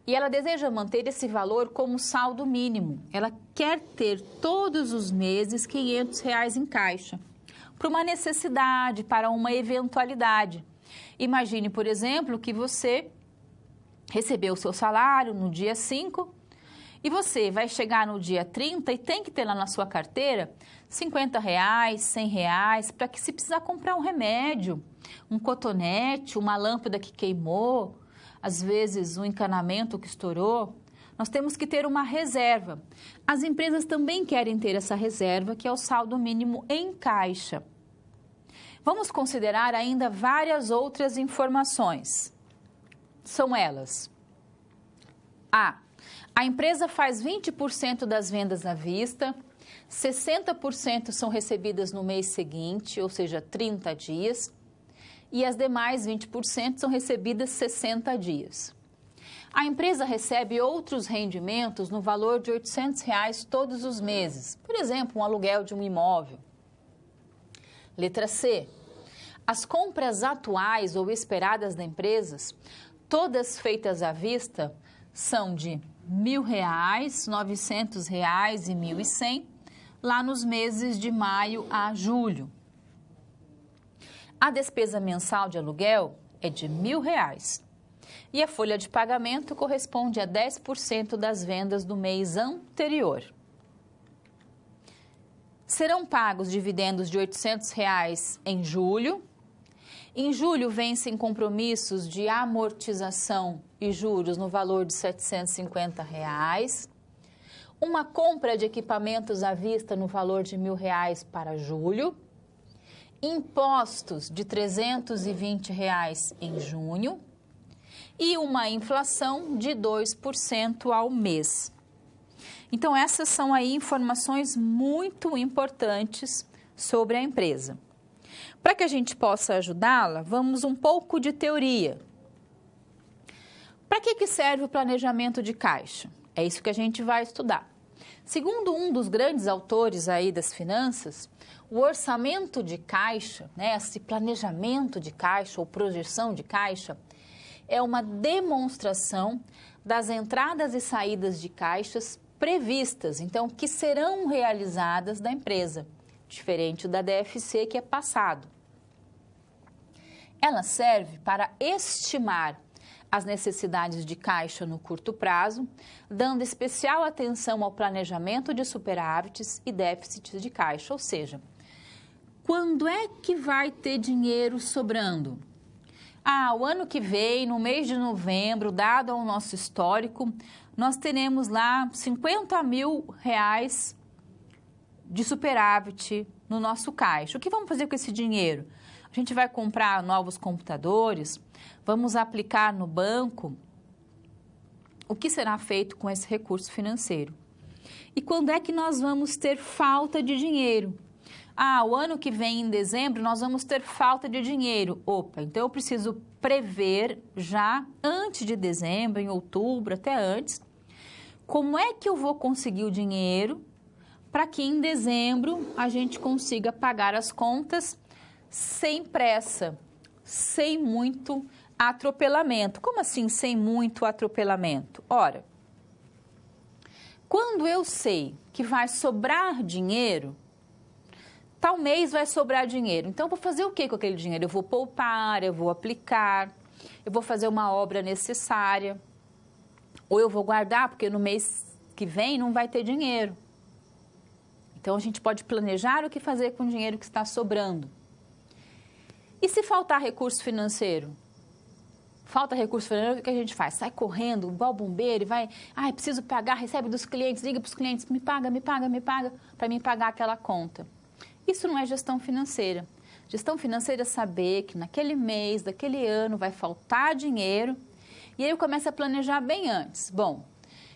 E ela deseja manter esse valor como saldo mínimo. Ela quer ter todos os meses R$ 500 em caixa, para uma necessidade, para uma eventualidade. Imagine, por exemplo, que você recebeu o seu salário no dia 5 e você vai chegar no dia 30 e tem que ter lá na sua carteira R$ 50, R$ 100, para que se precisar comprar um remédio, um cotonete, uma lâmpada que queimou, às vezes um encanamento que estourou, nós temos que ter uma reserva. As empresas também querem ter essa reserva, que é o saldo mínimo em caixa. Vamos considerar ainda várias outras informações. São elas: a empresa faz 20% das vendas à vista, 60% são recebidas no mês seguinte, ou seja, 30 dias, e as demais 20% são recebidas 60 dias. A empresa recebe outros rendimentos no valor de R$ 800 todos os meses, por exemplo, um aluguel de um imóvel. Letra C. As compras atuais ou esperadas da empresa, todas feitas à vista, são de R$ 1.000, R$ 900 e R$ 1.100, lá nos meses de maio a julho. A despesa mensal de aluguel é de R$ 1.000 e a folha de pagamento corresponde a 10% das vendas do mês anterior. Serão pagos dividendos de R$ 800 em julho. Em julho, vencem compromissos de amortização e juros no valor de R$ 750. Uma compra de equipamentos à vista no valor de R$ 1.000 para julho. Impostos de R$ 320 em junho. E uma inflação de 2% ao mês. Então, essas são aí informações muito importantes sobre a empresa. Para que a gente possa ajudá-la, vamos um pouco de teoria. Para que serve o planejamento de caixa? É isso que a gente vai estudar. Segundo um dos grandes autores aí das finanças, o orçamento de caixa, esse planejamento de caixa ou projeção de caixa, é uma demonstração das entradas e saídas de caixas previstas, então, que serão realizadas da empresa, diferente da DFC, que é passado. Ela serve para estimar as necessidades de caixa no curto prazo, dando especial atenção ao planejamento de superávites e déficits de caixa, ou seja, quando é que vai ter dinheiro sobrando? O ano que vem, no mês de novembro, dado ao nosso histórico, nós teremos lá R$ 50 mil de superávit no nosso caixa. O que vamos fazer com esse dinheiro? A gente vai comprar novos computadores, vamos aplicar no banco. O que será feito com esse recurso financeiro? E quando é que nós vamos ter falta de dinheiro? O ano que vem, em dezembro, nós vamos ter falta de dinheiro. Então eu preciso prever já antes de dezembro, em outubro, até antes, como é que eu vou conseguir o dinheiro para que em dezembro a gente consiga pagar as contas sem pressa, sem muito atropelamento. Como assim sem muito atropelamento? Ora, Quando eu sei que vai sobrar dinheiro, tal mês vai sobrar dinheiro. Então, eu vou fazer o que com aquele dinheiro? Eu vou poupar, eu vou aplicar, eu vou fazer uma obra necessária, ou eu vou guardar, porque no mês que vem não vai ter dinheiro. Então, a gente pode planejar o que fazer com o dinheiro que está sobrando. E se faltar recurso financeiro? Falta recurso financeiro, o que a gente faz? Sai correndo, igual bombeiro, e vai, preciso pagar, recebe dos clientes, liga para os clientes, me paga, para mim pagar aquela conta. Isso não é gestão financeira. Gestão financeira é saber que naquele mês, daquele ano, vai faltar dinheiro, e aí eu começo a planejar bem antes. Bom,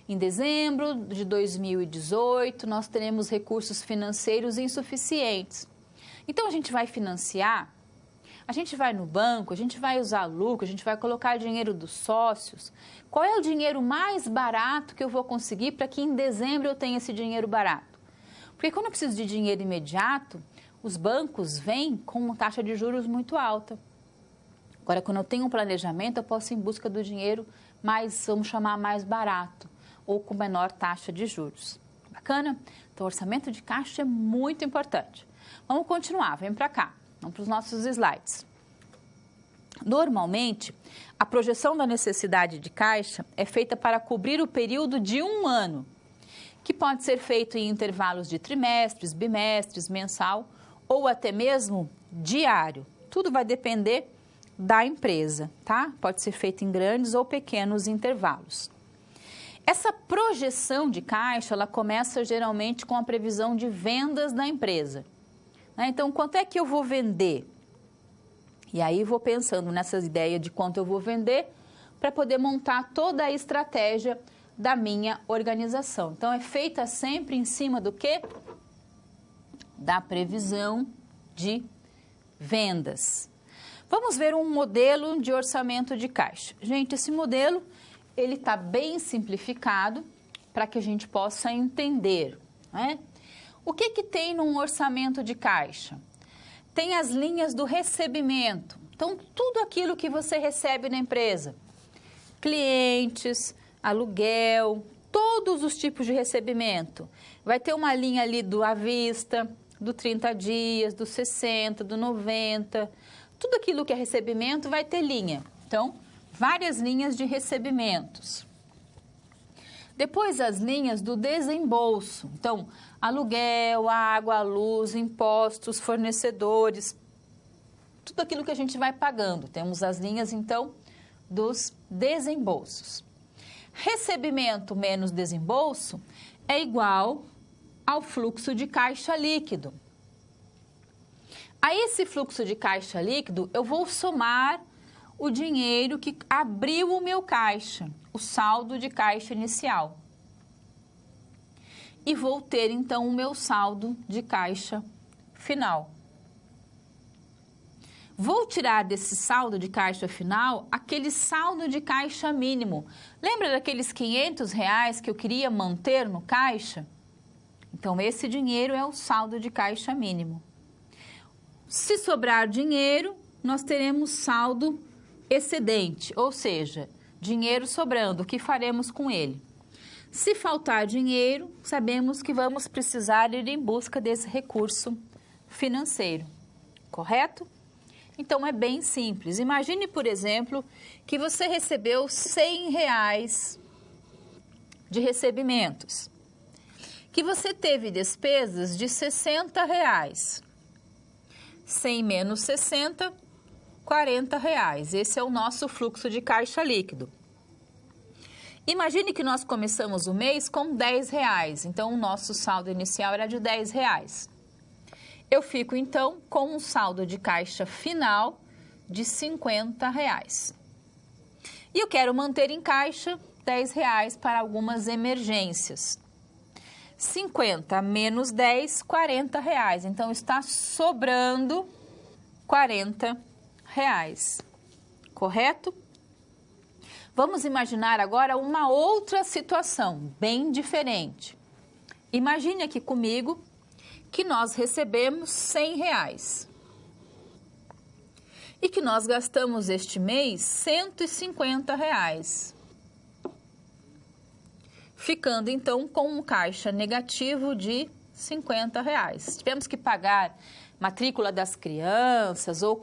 em dezembro de 2018, nós teremos recursos financeiros insuficientes. Então, a gente vai financiar, a gente vai no banco, a gente vai usar lucro, a gente vai colocar dinheiro dos sócios. Qual é o dinheiro mais barato que eu vou conseguir para que em dezembro eu tenha esse dinheiro barato? Porque quando eu preciso de dinheiro imediato, os bancos vêm com uma taxa de juros muito alta. Agora, quando eu tenho um planejamento, eu posso ir em busca do dinheiro mais, vamos chamar, mais barato, ou com menor taxa de juros. Bacana? Então, o orçamento de caixa é muito importante. Vamos continuar, vem para cá, vamos para os nossos slides. Normalmente, a projeção da necessidade de caixa é feita para cobrir o período de um ano, que pode ser feito em intervalos de trimestres, bimestres, mensal ou até mesmo diário. Tudo vai depender da empresa, tá? Pode ser feito em grandes ou pequenos intervalos. Essa projeção de caixa, ela começa geralmente com a previsão de vendas da empresa. Então, quanto é que eu vou vender? E aí vou pensando nessa ideia de quanto eu vou vender para poder montar toda a estratégia da minha organização. Então, é feita sempre em cima do quê? Da previsão de vendas. Vamos ver um modelo de orçamento de caixa. Gente, esse modelo, ele está bem simplificado para que a gente possa entender, né? O que tem num orçamento de caixa? Tem as linhas do recebimento. Então, tudo aquilo que você recebe na empresa. Clientes, aluguel, todos os tipos de recebimento. Vai ter uma linha ali do à vista, do 30 dias, do 60, do 90. Tudo aquilo que é recebimento vai ter linha. Então, várias linhas de recebimentos. Depois, as linhas do desembolso. Então, aluguel, água, luz, impostos, fornecedores, tudo aquilo que a gente vai pagando. Temos as linhas, então, dos desembolsos. Recebimento menos desembolso é igual ao fluxo de caixa líquido. A esse fluxo de caixa líquido, eu vou somar o dinheiro que abriu o meu caixa, o saldo de caixa inicial. E vou ter, então, o meu saldo de caixa final. Vou tirar desse saldo de caixa final aquele saldo de caixa mínimo. Lembra daqueles R$500 que eu queria manter no caixa? Então, esse dinheiro é o saldo de caixa mínimo. Se sobrar dinheiro, nós teremos saldo excedente, ou seja, dinheiro sobrando. O que faremos com ele? Se faltar dinheiro, sabemos que vamos precisar ir em busca desse recurso financeiro, correto? Então, é bem simples. Imagine, por exemplo, que você recebeu R$100 de recebimentos, que você teve despesas de R$60. 100 menos 60, R$40. Esse é o nosso fluxo de caixa líquido. Imagine que nós começamos o mês com R$10, então o nosso saldo inicial era de R$10. Eu fico, então, com um saldo de caixa final de R$50. E eu quero manter em caixa R$10 para algumas emergências. 50 menos 10, R$40. Então, está sobrando R$40, correto? Vamos imaginar agora uma outra situação, bem diferente. Imagine aqui comigo que nós recebemos R$100 e que nós gastamos este mês R$150. ficando então com um caixa negativo de R$50. Tivemos que pagar matrícula das crianças ou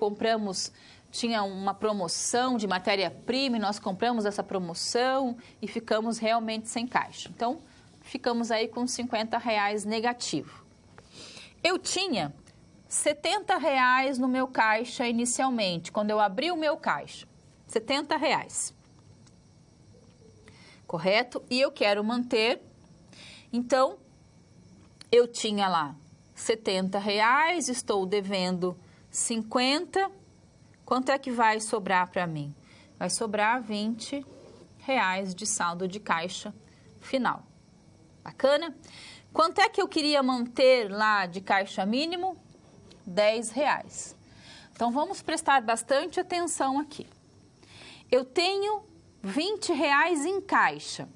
tinha uma promoção de matéria-prima e nós compramos essa promoção e ficamos realmente sem caixa. Então, ficamos aí com R$50 negativo. Eu tinha R$70 no meu caixa inicialmente, quando eu abri o meu caixa. R$70. Correto? E eu quero manter, então, eu tinha lá R$70, estou devendo 50. Quanto é que vai sobrar para mim? Vai sobrar R$20 de saldo de caixa final. Bacana? Quanto é que eu queria manter lá de caixa mínimo? R$10. Então, vamos prestar bastante atenção aqui. Eu tenho R$20 em caixa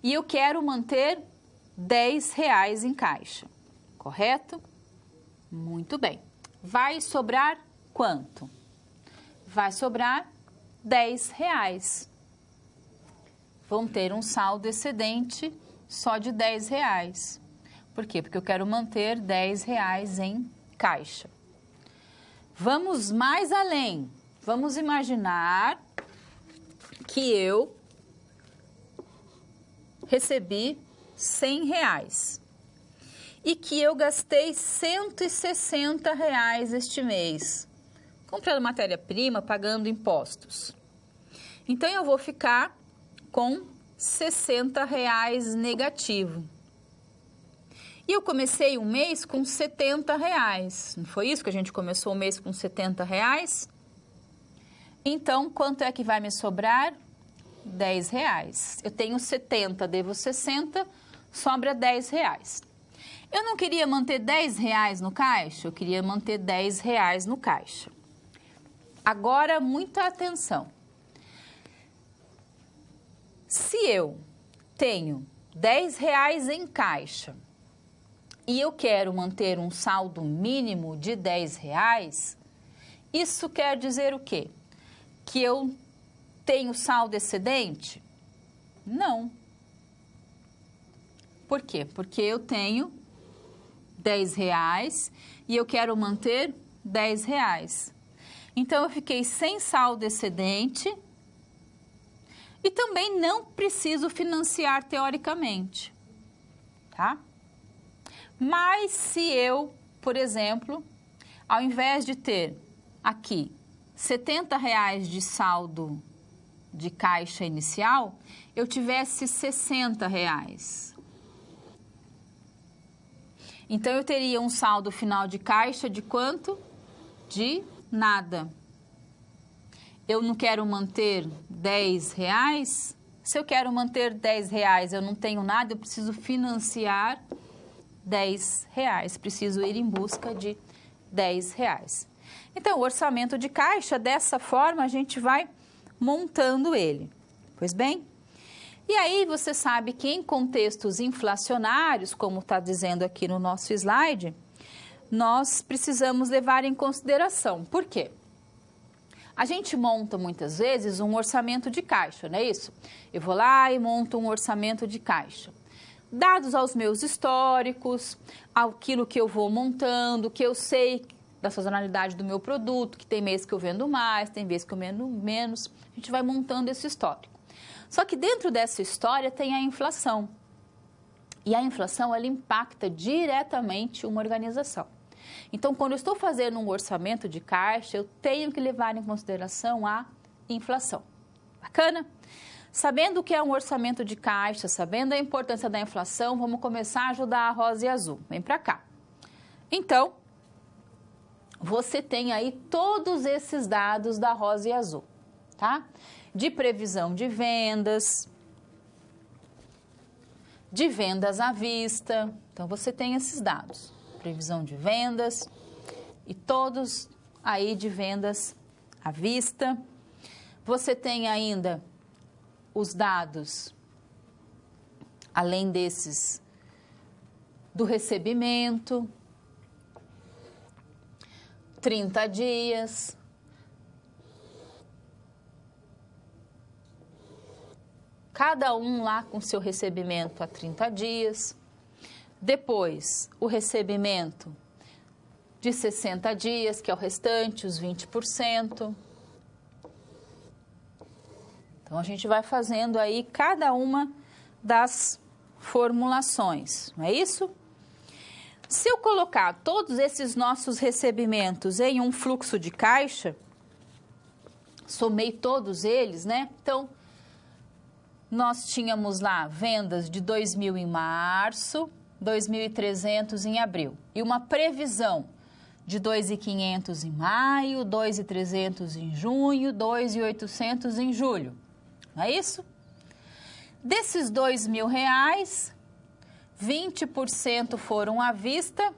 e eu quero manter R$10 em caixa, correto? Muito bem. Vai sobrar quanto? Vai sobrar R$10. Vamos ter um saldo excedente só de R$10. Por quê? Porque eu quero manter R$10 em caixa. Vamos mais além. Vamos imaginar que eu recebi R$100 e que eu gastei R$160 este mês, comprando matéria-prima, pagando impostos. Então, eu vou ficar com R$60 negativo. E eu comecei o mês com R$70. Não foi isso que a gente começou o mês com R$70? Então, quanto é que vai me sobrar? R$10. Eu tenho 70, devo 60, sobra R$10. Eu não queria manter R$10 no caixa, eu queria manter R$10 no caixa. Agora, muita atenção. Se eu tenho R$10 em caixa e eu quero manter um saldo mínimo de R$10, isso quer dizer o quê? Que eu tenho saldo excedente? Não. Por quê? Porque eu tenho R$10 e eu quero manter R$10. Então, eu fiquei sem saldo excedente e também não preciso financiar teoricamente, tá? Mas se eu, por exemplo, ao invés de ter aqui R$70 de saldo de caixa inicial, eu tivesse R$60. Então, eu teria um saldo final de caixa de quanto? De nada. Eu não quero manter R$10. Se eu quero manter R$10, eu não tenho nada, eu preciso financiar R$10. Preciso ir em busca de R$10. Então, o orçamento de caixa, dessa forma, a gente vai montando ele. Pois bem? E aí, você sabe que em contextos inflacionários, como está dizendo aqui no nosso slide, nós precisamos levar em consideração. Por quê? A gente monta, muitas vezes, um orçamento de caixa, não é isso? Eu vou lá e monto um orçamento de caixa. Dados aos meus históricos, aquilo que eu vou montando, que eu sei da sazonalidade do meu produto, que tem mês que eu vendo mais, tem mês que eu vendo menos, a gente vai montando esse histórico. Só que dentro dessa história tem a inflação. E a inflação, ela impacta diretamente uma organização. Então, quando eu estou fazendo um orçamento de caixa, eu tenho que levar em consideração a inflação. Bacana? Sabendo o que é um orçamento de caixa, sabendo a importância da inflação, vamos começar a ajudar a Rosa e a Azul. Vem para cá. Então, você tem aí todos esses dados da Rosa e Azul, tá? De previsão de vendas à vista. Então, você tem esses dados. Previsão de vendas e todos aí de vendas à vista. Você tem ainda os dados, além desses, do recebimento, 30 dias, cada um lá com seu recebimento a 30 dias. Depois, o recebimento de 60 dias, que é o restante, os 20%. Então, a gente vai fazendo aí cada uma das formulações, não é isso? Se eu colocar todos esses nossos recebimentos em um fluxo de caixa, somei todos eles, né? Então, nós tínhamos lá vendas de 2.000 em março, 2.300 em abril. E uma previsão de 2.500 em maio, 2.300 em junho, 2.800 em julho. Não é isso? Desses R$2.000, 20% foram à vista,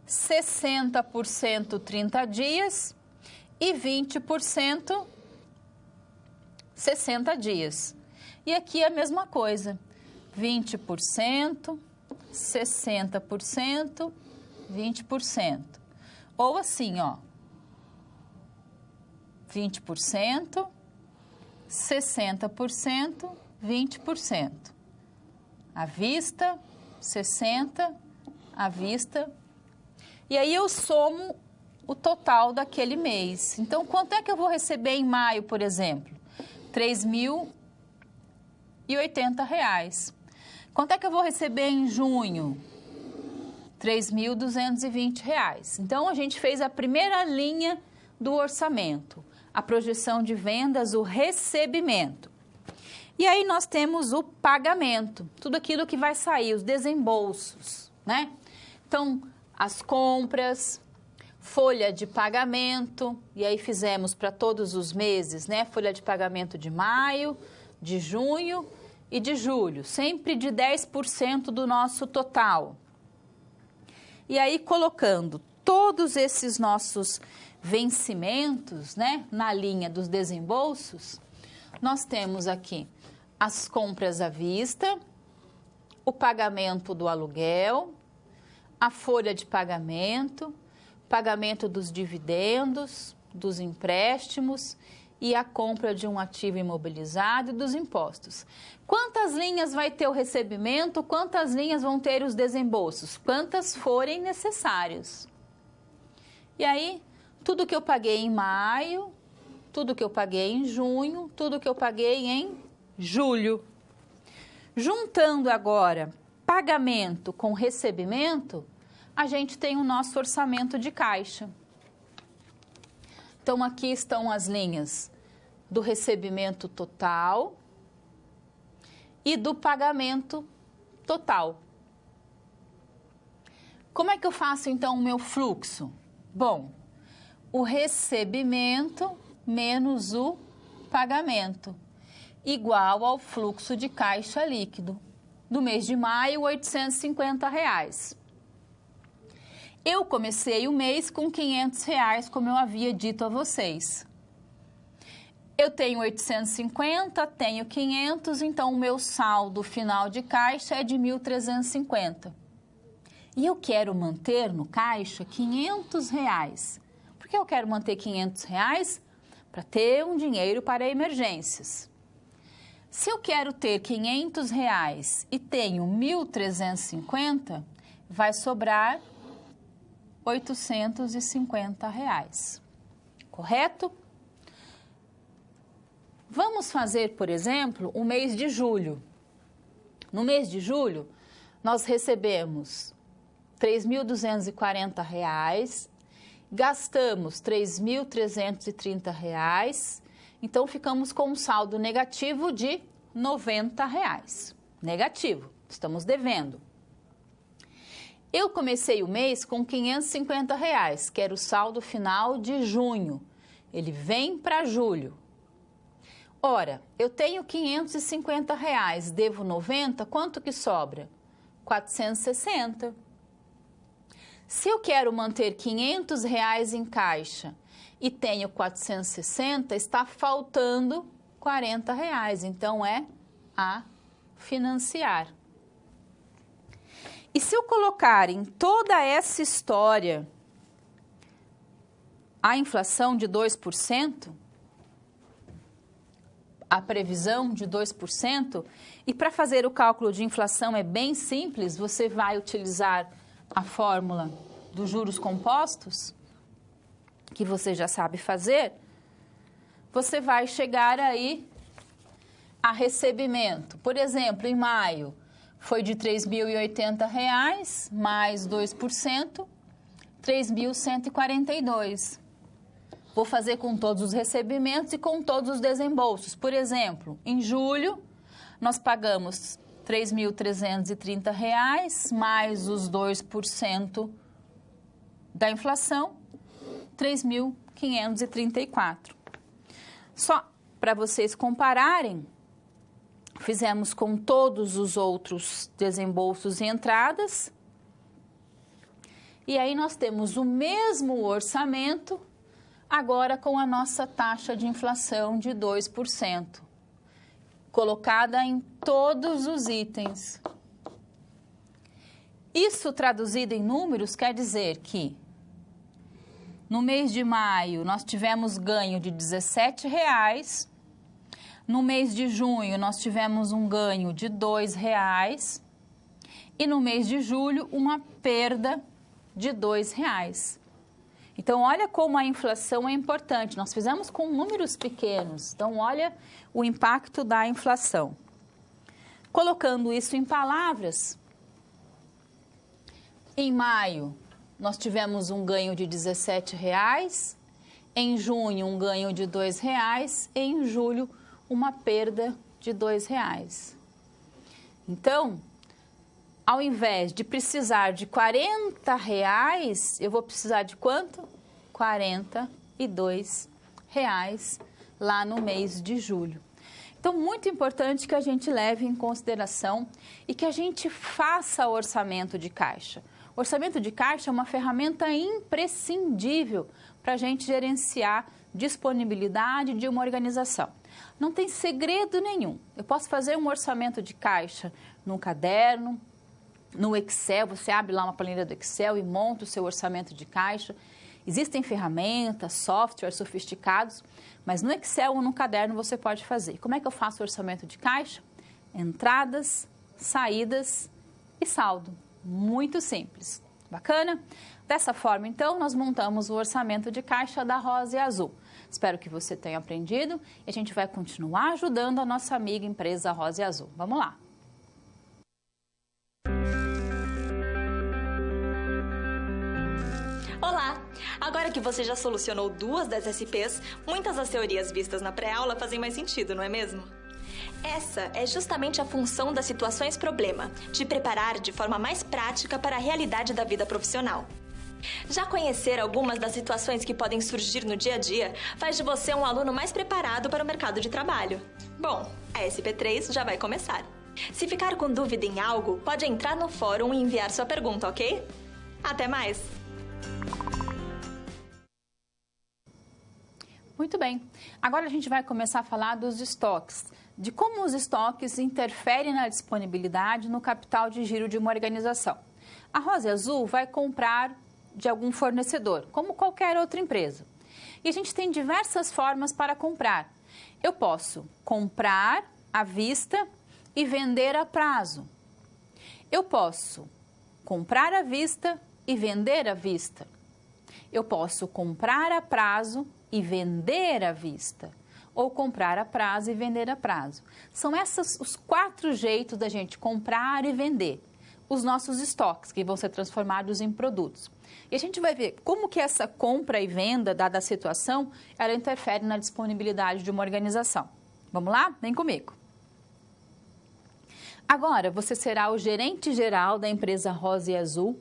60% 30 dias e 20% 60 dias. E aqui é a mesma coisa, 20%, 60%, 20%. Ou assim, ó, 20%, 60%, 20%. À vista, 60%, à vista. E aí eu somo o total daquele mês. Então, quanto é que eu vou receber em maio, por exemplo? R$3.080. Quanto é que eu vou receber em junho? R$3.220. Então, a gente fez a primeira linha do orçamento, a projeção de vendas, o recebimento. E aí nós temos o pagamento, tudo aquilo que vai sair, os desembolsos, né? Então, as compras, folha de pagamento, e aí fizemos para todos os meses, né? Folha de pagamento de maio, de junho e de julho, sempre de 10% do nosso total. E aí, colocando todos esses nossos vencimentos, né, na linha dos desembolsos, nós temos aqui as compras à vista, o pagamento do aluguel, a folha de pagamento, pagamento dos dividendos, dos empréstimos e a compra de um ativo imobilizado e dos impostos. Quantas linhas vai ter o recebimento? Quantas linhas vão ter os desembolsos? Quantas forem necessários. E aí, tudo que eu paguei em maio, tudo que eu paguei em junho, tudo que eu paguei em julho. Juntando agora pagamento com recebimento, a gente tem o nosso orçamento de caixa. Então, aqui estão as linhas do recebimento total e do pagamento total. Como é que eu faço, então, o meu fluxo? Bom, o recebimento menos o pagamento, igual ao fluxo de caixa líquido. No mês de maio, R$850. Eu comecei o mês com R$500, como eu havia dito a vocês. Eu tenho 850, tenho 500, então o meu saldo final de caixa é de 1.350. E eu quero manter no caixa R$500. Por que eu quero manter R$500? Para ter um dinheiro para emergências. Se eu quero ter R$500 e tenho 1.350, vai sobrar R$850. Correto? Vamos fazer, por exemplo, o mês de julho. No mês de julho, nós recebemos R$3.240, gastamos R$3.330, então ficamos com um saldo negativo de R$90. Negativo, estamos devendo. Eu comecei o mês com R$550, que era o saldo final de junho. Ele vem para julho. Ora, eu tenho R$550, devo 90, quanto que sobra? 460. Se eu quero manter R$500 em caixa e tenho 460, está faltando R$40, então é a financiar. E se eu colocar em toda essa história a inflação de 2%, a previsão de 2%, e para fazer o cálculo de inflação é bem simples, você vai utilizar a fórmula dos juros compostos, que você já sabe fazer, você vai chegar aí a recebimento. Por exemplo, em maio foi de R$ 3.080, mais 2%, R$ 3.142. Vou fazer com todos os recebimentos e com todos os desembolsos. Por exemplo, em julho, nós pagamos R$ 3.330, mais os 2% da inflação, R$ 3.534. Só para vocês compararem, fizemos com todos os outros desembolsos e entradas, e aí nós temos o mesmo orçamento, agora com a nossa taxa de inflação de 2%, colocada em todos os itens. Isso traduzido em números quer dizer que no mês de maio nós tivemos ganho de R$ 17,00, no mês de junho nós tivemos um ganho de R$ 2,00 e no mês de julho uma perda de R$ 2,00. Então, olha como a inflação é importante. Nós fizemos com números pequenos. Então, olha o impacto da inflação. Colocando isso em palavras, em maio, nós tivemos um ganho de R$ 17,00, em junho, um ganho de R$ 2,00 e em julho, uma perda de R$ 2,00. Então, ao invés de precisar de R$ 40,00, eu vou precisar de quanto? R$ 42,00 lá no mês de julho. Então, muito importante que a gente leve em consideração e que a gente faça orçamento de caixa. O orçamento de caixa é uma ferramenta imprescindível para a gente gerenciar disponibilidade de uma organização. Não tem segredo nenhum. Eu posso fazer um orçamento de caixa num caderno, no Excel, você abre lá uma planilha do Excel e monta o seu orçamento de caixa. Existem ferramentas, softwares sofisticados, mas no Excel ou no caderno você pode fazer. Como é que eu faço o orçamento de caixa? Entradas, saídas e saldo. Muito simples. Bacana? Dessa forma, então, nós montamos o orçamento de caixa da Rosa e Azul. Espero que você tenha aprendido e a gente vai continuar ajudando a nossa amiga empresa Rosa e Azul. Vamos lá! Olá! Agora que você já solucionou 2 das SPs, muitas das teorias vistas na pré-aula fazem mais sentido, não é mesmo? Essa é justamente a função das situações problema, te preparar de forma mais prática para a realidade da vida profissional. Já conhecer algumas das situações que podem surgir no dia a dia faz de você um aluno mais preparado para o mercado de trabalho. Bom, a SP3 já vai começar. Se ficar com dúvida em algo, pode entrar no fórum e enviar sua pergunta, ok? Até mais! Muito bem. Agora a gente vai começar a falar dos estoques, de como os estoques interferem na disponibilidade no capital de giro de uma organização. A Rosa e Azul vai comprar de algum fornecedor, como qualquer outra empresa. E a gente tem diversas formas para comprar. Eu posso comprar à vista e vender a prazo. Eu posso comprar à vista e vender à vista. Eu posso comprar a prazo e vender à vista, ou comprar a prazo e vender a prazo. São esses os 4 jeitos da gente comprar e vender os nossos estoques, que vão ser transformados em produtos. E a gente vai ver como que essa compra e venda, dada a situação, ela interfere na disponibilidade de uma organização. Vamos lá? Vem comigo. Agora, você será o gerente geral da empresa Rosa e Azul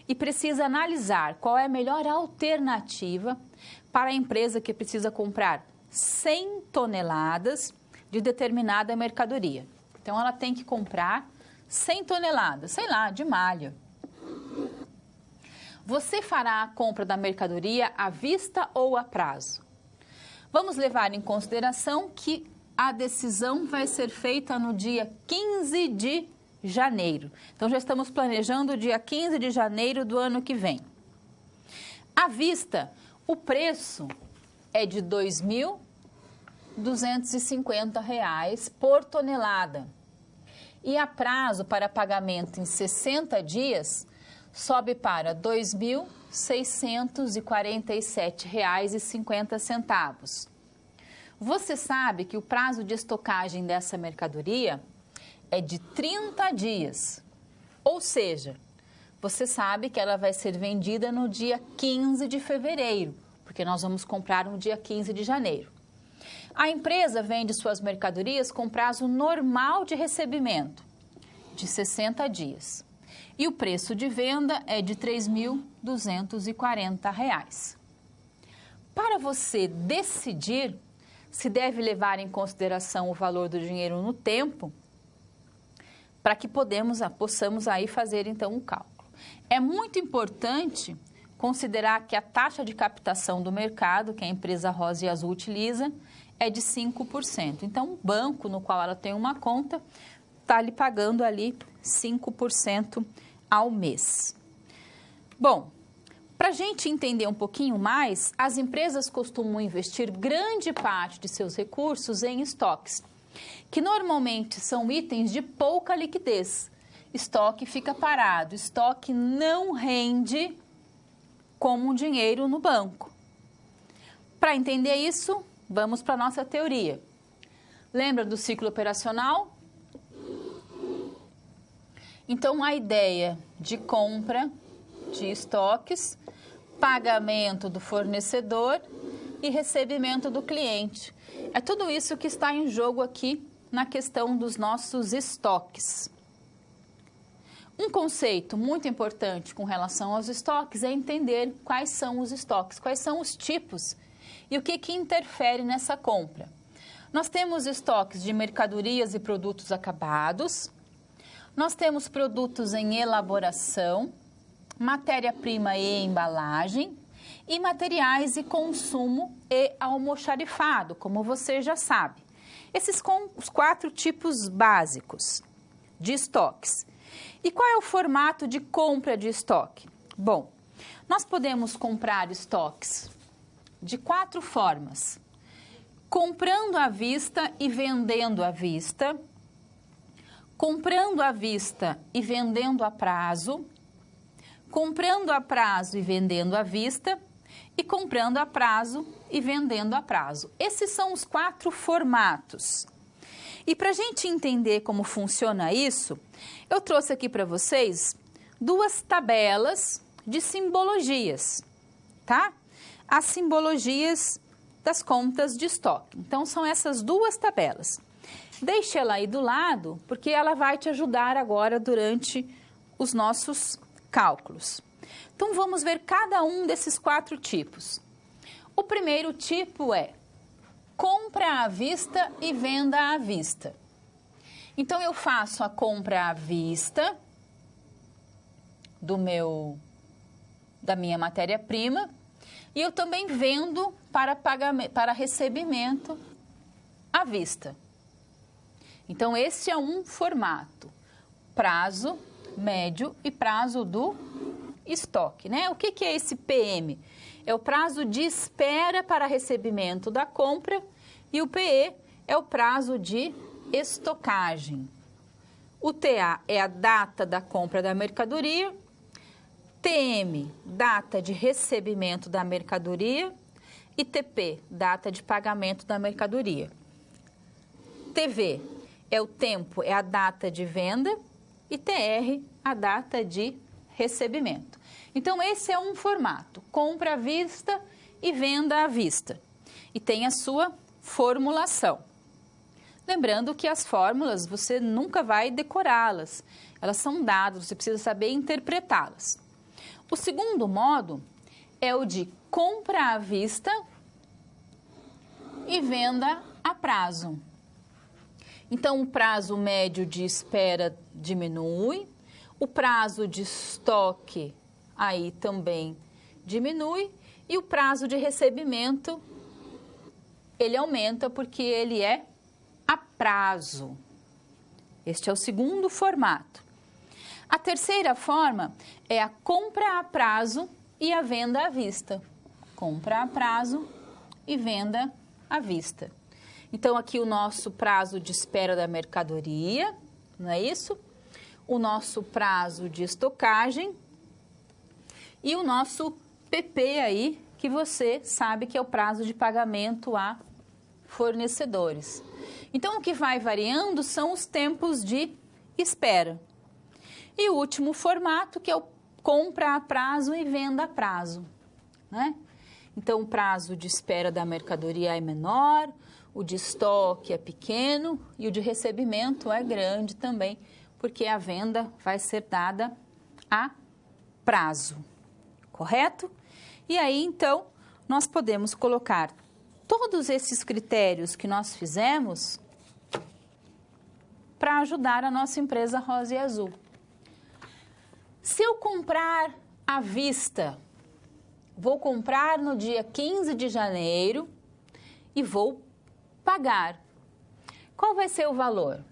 e precisa analisar qual é a melhor alternativa para a empresa que precisa comprar 100 toneladas de determinada mercadoria. Então, ela tem que comprar 100 toneladas, sei lá, de malha. Você fará a compra da mercadoria à vista ou a prazo? Vamos levar em consideração que a decisão vai ser feita no dia 15 de janeiro. Então, já estamos planejando o dia 15 de janeiro do ano que vem. À vista, o preço é de R$ 2.000 R$ por tonelada. E a prazo para pagamento em 60 dias sobe para R$ 2.647,50. Você sabe que o prazo de estocagem dessa mercadoria é de 30 dias. Ou seja, você sabe que ela vai ser vendida no dia 15 de fevereiro, porque nós vamos comprar no dia 15 de janeiro. A empresa vende suas mercadorias com prazo normal de recebimento, de 60 dias. E o preço de venda é de R$ 3.240. Para você decidir se deve levar em consideração o valor do dinheiro no tempo, para que possamos aí fazer então um cálculo. É muito importante considerar que a taxa de captação do mercado, que a empresa Rosa e Azul utiliza, é de 5%. Então, o banco no qual ela tem uma conta está lhe pagando ali 5% ao mês. Bom, para a gente entender um pouquinho mais, as empresas costumam investir grande parte de seus recursos em estoques, que normalmente são itens de pouca liquidez. Estoque fica parado, estoque não rende como dinheiro no banco. Para entender isso, vamos para a nossa teoria. Lembra do ciclo operacional? Então, a ideia de compra de estoques, pagamento do fornecedor e recebimento do cliente. É tudo isso que está em jogo aqui na questão dos nossos estoques. Um conceito muito importante com relação aos estoques é entender quais são os estoques, quais são os tipos e o que interfere nessa compra. Nós temos estoques de mercadorias e produtos acabados, nós temos produtos em elaboração, matéria-prima e embalagem, e materiais e consumo e almoxarifado, como você já sabe. Esses são os 4 tipos básicos de estoques. E qual é o formato de compra de estoque? Bom, nós podemos comprar estoques de 4 formas: comprando à vista e vendendo à vista, comprando à vista e vendendo a prazo, comprando a prazo e vendendo à vista e comprando a prazo e vendendo a prazo. Esses são os 4 formatos. E para a gente entender como funciona isso, eu trouxe aqui para vocês 2 tabelas de simbologias, tá? As simbologias das contas de estoque. Então, são essas 2 tabelas. Deixe ela aí do lado, porque ela vai te ajudar agora durante os nossos cálculos. Então, vamos ver cada um desses 4 tipos. O primeiro tipo é compra à vista e venda à vista. Então, eu faço a compra à vista da minha matéria-prima e eu também vendo para recebimento à vista. Então, esse é um formato: prazo, médio e prazo do estoque, né? O que é esse PM? É o prazo de espera para recebimento da compra e o PE é o prazo de estocagem. O TA é a data da compra da mercadoria, TM, data de recebimento da mercadoria e TP, data de pagamento da mercadoria. TV é o tempo, é a data de venda e TR, a data de recebimento. Então, esse é um formato: compra à vista e venda à vista. E tem a sua formulação. Lembrando que as fórmulas você nunca vai decorá-las. Elas são dados, você precisa saber interpretá-las. O segundo modo é o de compra à vista e venda a prazo. Então, o prazo médio de espera diminui, o prazo de estoque aí também diminui e o prazo de recebimento ele aumenta porque ele é a prazo. Este é o segundo formato. A terceira forma é a compra a prazo e a venda à vista. Compra a prazo e venda à vista. Então, aqui o nosso prazo de espera da mercadoria, não é isso? O nosso prazo de estocagem e o nosso PP aí, que você sabe que é o prazo de pagamento a fornecedores. Então, o que vai variando são os tempos de espera. E o último formato, que é o compra a prazo e venda a prazo, né? Então, o prazo de espera da mercadoria é menor, o de estoque é pequeno e o de recebimento é grande também, porque a venda vai ser dada a prazo, correto? E aí, então, nós podemos colocar todos esses critérios que nós fizemos para ajudar a nossa empresa Rosa e Azul. Se eu comprar à vista, vou comprar no dia 15 de janeiro e vou pagar. Qual vai ser o valor?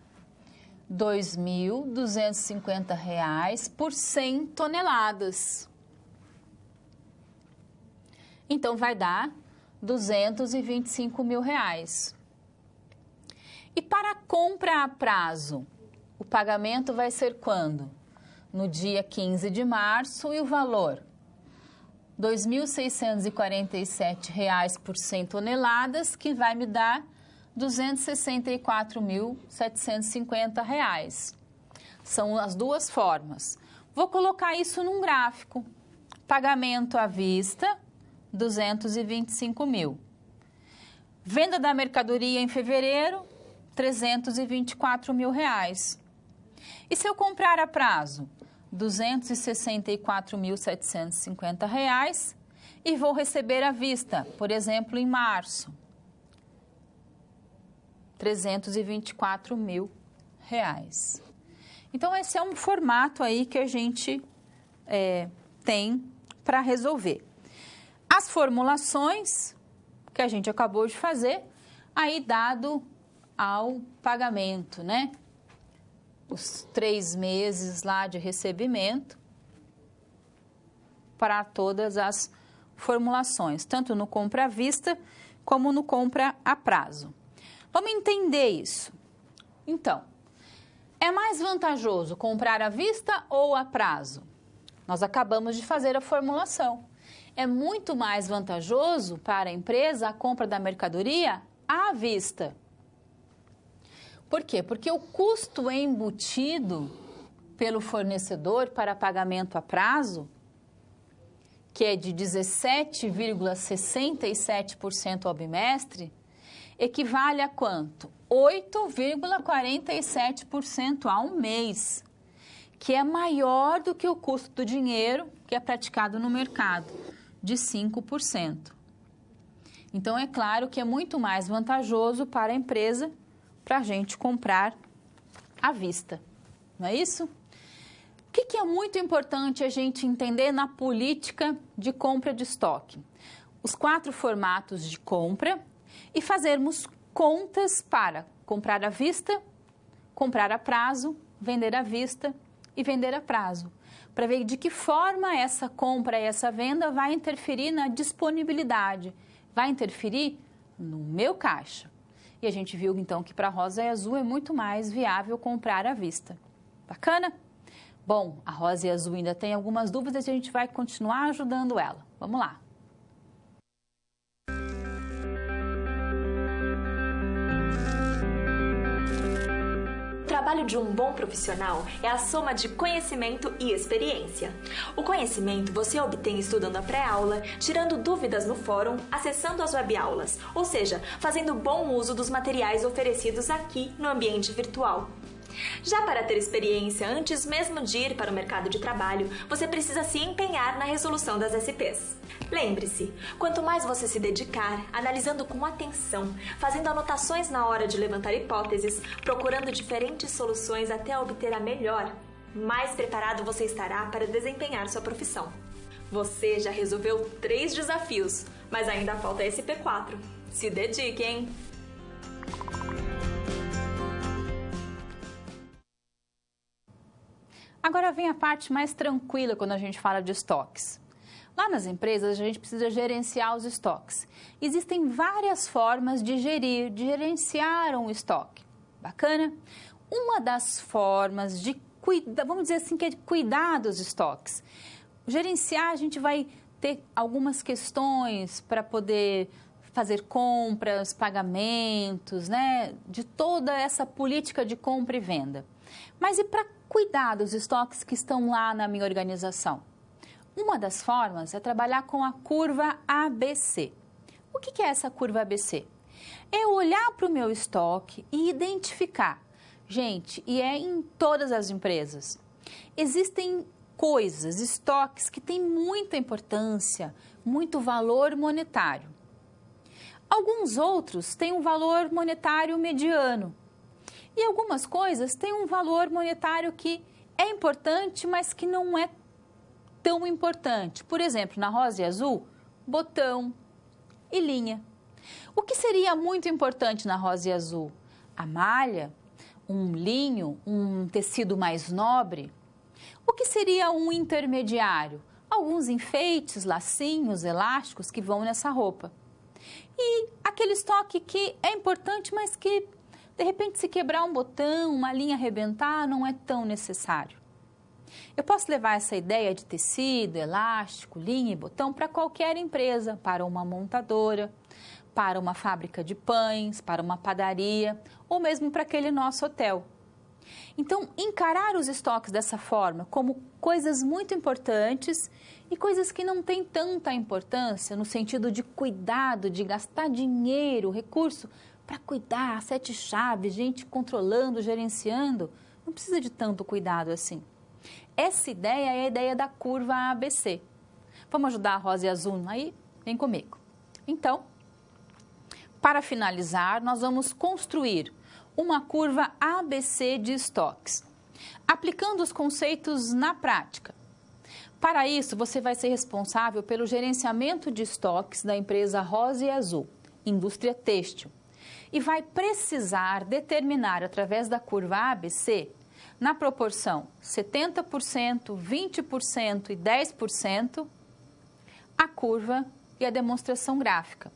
R$ 2.250 por 100 toneladas. Então, vai dar R$ 225 mil. E para a compra a prazo, o pagamento vai ser quando? No dia 15 de março e o valor? R$ 2.647 por 100 toneladas, que vai me dar R$ 264.750. São as duas formas. Vou colocar isso num gráfico. Pagamento à vista, R$ 225 mil. Venda da mercadoria em fevereiro, R$ 324 mil. E se eu comprar a prazo? R$ 264.750 e vou receber à vista, por exemplo, em março, R$ 324 mil. Então, esse é um formato aí que a gente tem para resolver. As formulações que a gente acabou de fazer, aí dado ao pagamento, né? Os 3 meses lá de recebimento para todas as formulações, tanto no compra à vista como no compra a prazo. Vamos entender isso. Então, é mais vantajoso comprar à vista ou a prazo? Nós acabamos de fazer a formulação. É muito mais vantajoso para a empresa a compra da mercadoria à vista. Por quê? Porque o custo embutido pelo fornecedor para pagamento a prazo, que é de 17,67% ao bimestre, equivale a quanto? 8,47% ao mês, que é maior do que o custo do dinheiro que é praticado no mercado, de 5%. Então, é claro que é muito mais vantajoso para a empresa para a gente comprar à vista, não é isso? O que é muito importante a gente entender na política de compra de estoque? Os 4 formatos de compra e fazermos contas para comprar à vista, comprar a prazo, vender à vista e vender a prazo, para ver de que forma essa compra e essa venda vai interferir na disponibilidade, vai interferir no meu caixa. E a gente viu, então, que para Rosa e Azul é muito mais viável comprar à vista. Bacana? Bom, a Rosa e Azul ainda tem algumas dúvidas e a gente vai continuar ajudando ela. Vamos lá. O trabalho de um bom profissional é a soma de conhecimento e experiência. O conhecimento você obtém estudando a pré-aula, tirando dúvidas no fórum, acessando as webaulas, ou seja, fazendo bom uso dos materiais oferecidos aqui no ambiente virtual. Já para ter experiência antes mesmo de ir para o mercado de trabalho, você precisa se empenhar na resolução das SPs. Lembre-se, quanto mais você se dedicar, analisando com atenção, fazendo anotações na hora de levantar hipóteses, procurando diferentes soluções até obter a melhor, mais preparado você estará para desempenhar sua profissão. Você já resolveu 3 desafios, mas ainda falta a SP4. Se dedique, hein? Agora vem a parte mais tranquila quando a gente fala de estoques. Lá nas empresas, a gente precisa gerenciar os estoques. Existem várias formas de gerenciar um estoque. Bacana? Uma das formas de vamos dizer assim, que é de cuidar dos estoques. Gerenciar, a gente vai ter algumas questões para poder fazer compras, pagamentos, né? De toda essa política de compra e venda. Mas e para cuidar dos estoques que estão lá na minha organização? Uma das formas é trabalhar com a curva ABC. O que é essa curva ABC? É olhar para o meu estoque e identificar. Gente, e é em todas as empresas. Existem coisas, estoques que têm muita importância, muito valor monetário. Alguns outros têm um valor monetário mediano. E algumas coisas têm um valor monetário que é importante, mas que não é tão importante. Por exemplo, na rosa e azul, botão e linha. O que seria muito importante na rosa e azul? A malha, um linho, um tecido mais nobre. O que seria um intermediário? Alguns enfeites, lacinhos, elásticos que vão nessa roupa. E aquele estoque que é importante, mas que, de repente, se quebrar um botão, uma linha arrebentar, não é tão necessário. Eu posso levar essa ideia de tecido, elástico, linha e botão para qualquer empresa, para uma montadora, para uma fábrica de pães, para uma padaria ou mesmo para aquele nosso hotel. Então, encarar os estoques dessa forma como coisas muito importantes e coisas que não têm tanta importância no sentido de cuidado, de gastar dinheiro, recurso para cuidar, 7 chaves, gente controlando, gerenciando, não precisa de tanto cuidado assim. Essa ideia é a ideia da curva ABC. Vamos ajudar a rosa e azul aí? Vem comigo. Então, para finalizar, nós vamos construir uma curva ABC de estoques, aplicando os conceitos na prática. Para isso, você vai ser responsável pelo gerenciamento de estoques da empresa Rosa e Azul, indústria têxtil, e vai precisar determinar, através da curva ABC, na proporção 70%, 20% e 10%, a curva e a demonstração gráfica.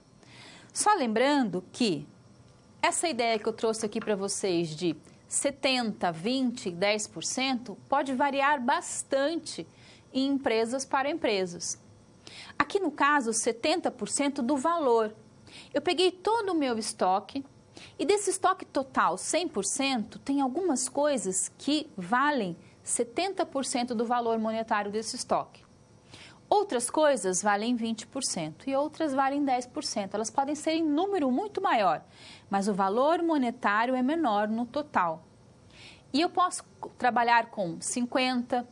Só lembrando que essa ideia que eu trouxe aqui para vocês de 70%, 20% e 10% pode variar bastante em empresas para empresas. Aqui no caso, 70% do valor. Eu peguei todo o meu estoque e desse estoque total, 100%, tem algumas coisas que valem 70% do valor monetário desse estoque. Outras coisas valem 20% e outras valem 10%. Elas podem ser em número muito maior, mas o valor monetário é menor no total. E eu posso trabalhar com 50%,